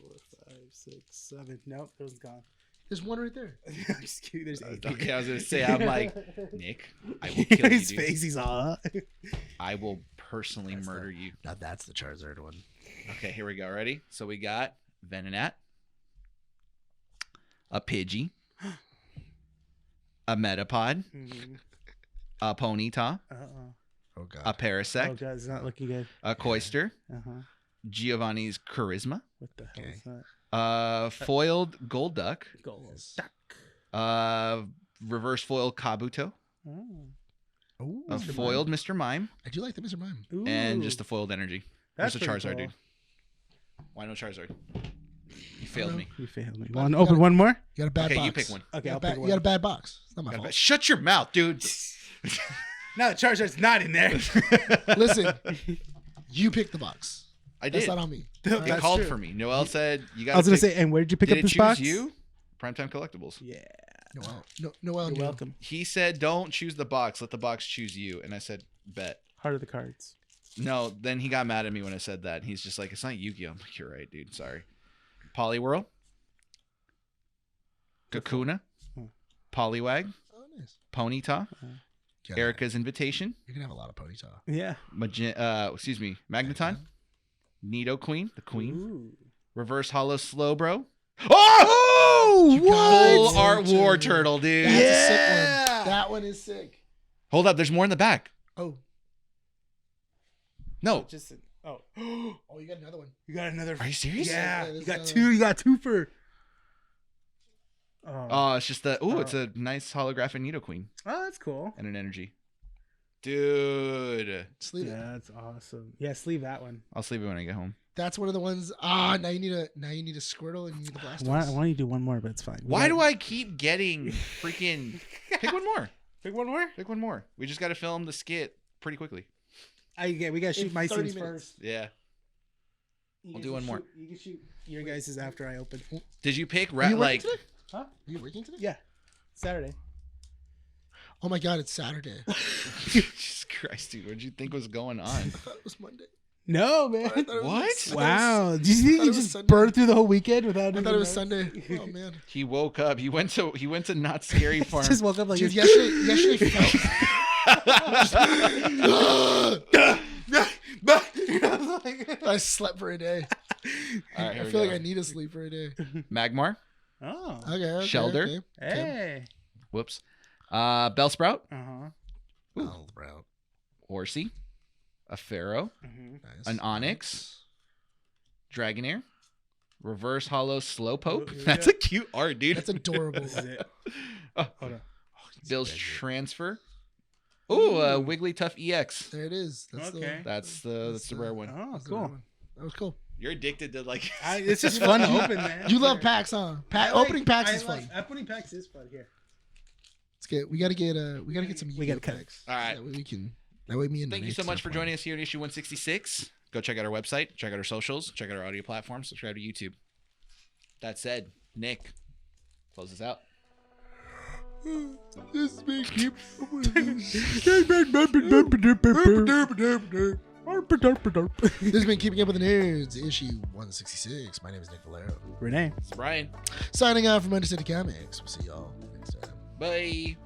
5, 6, 7. Nope, that one's gone. There's one right there. I'm just kidding. There's 8. Okay, I was gonna say, I'm like, Nick, I will kill you, His dude. face, he's all. I will personally murder you. Now that's the Charizard one. Okay, here we go. Ready? So we got Venonat, a Pidgey, a Metapod, a Ponyta, Oh god. a Parasect, Oh god, it's not looking good. a Coister, Uh-huh. Giovanni's Charisma, What the hell Okay. is that? foiled Golduck, Gold. reverse foiled Kabuto, Oh. Oh, a foiled Mr. Mime, I do like the Mr. Mime. and Ooh. just a foiled Energy. That's There's a pretty Charizard, cool. dude. Why no Charizard? You failed me. You failed me. But Want to you open gotta- one more? You got a bad Okay, box. you pick one. Okay, You I'll got, pick you one. got a bad box. It's not my fault. Shut your mouth, dude. No, the Charizard's not in there. Listen, you pick the box. I That's did. not on me. It That's called true. for me. Noel said you got. I was gonna say, and where did you pick did up it this choose box? you? Primetime Collectibles. Yeah. Noel. No, Noel. You're knew. welcome. He said, "Don't choose the box. Let the box choose you." And I said, "Bet." Heart of the cards. No. Then he got mad at me when I said that. He's just like, "It's not Yu-Gi-Oh." I'm like, "You're right, dude. Sorry." Poliwhirl, Kakuna, Hmm. Poliwag, Oh, nice. Ponyta, Yeah, Erica's Invitation, You're gonna have a lot of Ponyta. Yeah. Magneton, Nidoqueen, the Queen, Ooh. Reverse Hollow Slowbro. Oh! You got Full it. Art War Turtle, dude. That's a sick Yeah. one. That one is sick. Hold up, there's more in the back. Oh, No. Just oh. oh, you got another one. You got another. Are you serious? Yeah. Yeah, You there's got another two. one. You got two for. Oh. Oh, it's just it's a nice holographic Nidoqueen Oh, that's cool. and an energy. Dude. Sleeve it. Yeah, that's awesome. Yeah, sleeve that one. I'll sleep it when I get home. That's one of the ones. Now you need a Squirtle and you need the Blastoise. Why don't you do one more? But it's fine. Why do I keep getting freaking... Pick one more. pick one more? Pick one more. We just got to film the skit pretty quickly. We gotta shoot In my 30 scenes minutes. first. Yeah. We'll do one more. You can shoot your guys' is after I open. Did you pick Are you like? working today? Huh? Are you working today? Yeah. Saturday. Oh my God, it's Saturday. Jesus Christ, dude! What did you think was going on? I thought it was Monday. No, I man. thought it was What? Sunday. Wow. Did you I think thought you it was just Sunday. burned through the whole weekend without? I thought it was Sunday. Oh man. He woke up. He went to Not Scary Farm. Just woke up like Dude, yesterday felt. I slept for a day. All right, here I we feel go. like I need to sleep for a day. Magmar. Oh. Okay. Shelder. Okay. Hey. Whoops. Bellsprout. Uh huh. Well, bro. Horsey. A Pharaoh. Mm-hmm. Nice. An Onyx. Dragonair. Reverse Hollow Slowpoke. Yeah. That's a cute art, dude. That's adorable. This is it. Oh, Hold on. Bill's Transfer. Ooh, Wigglytuff EX. There it is. That's Okay. That's the rare one. Oh, that's the rare cool. one. That was cool. You're addicted to like. It's just fun to open, man. You love packs, huh? Opening packs is fun. Opening packs is fun. Here. Let's get. We gotta get some. We gotta cut it. packs. All right. That way we can. That way me and. Thank you so much for joining us here in issue 166. Go check out our website, check out our socials, check out our audio platforms, subscribe to YouTube. That said, Nick, close us out. This is me. Keep. This has been Keeping Up with the Nerds, issue 166. My name is Nick Valero. Renee. It's Brian. Signing out from Understated Comics. We'll see y'all next time. Bye.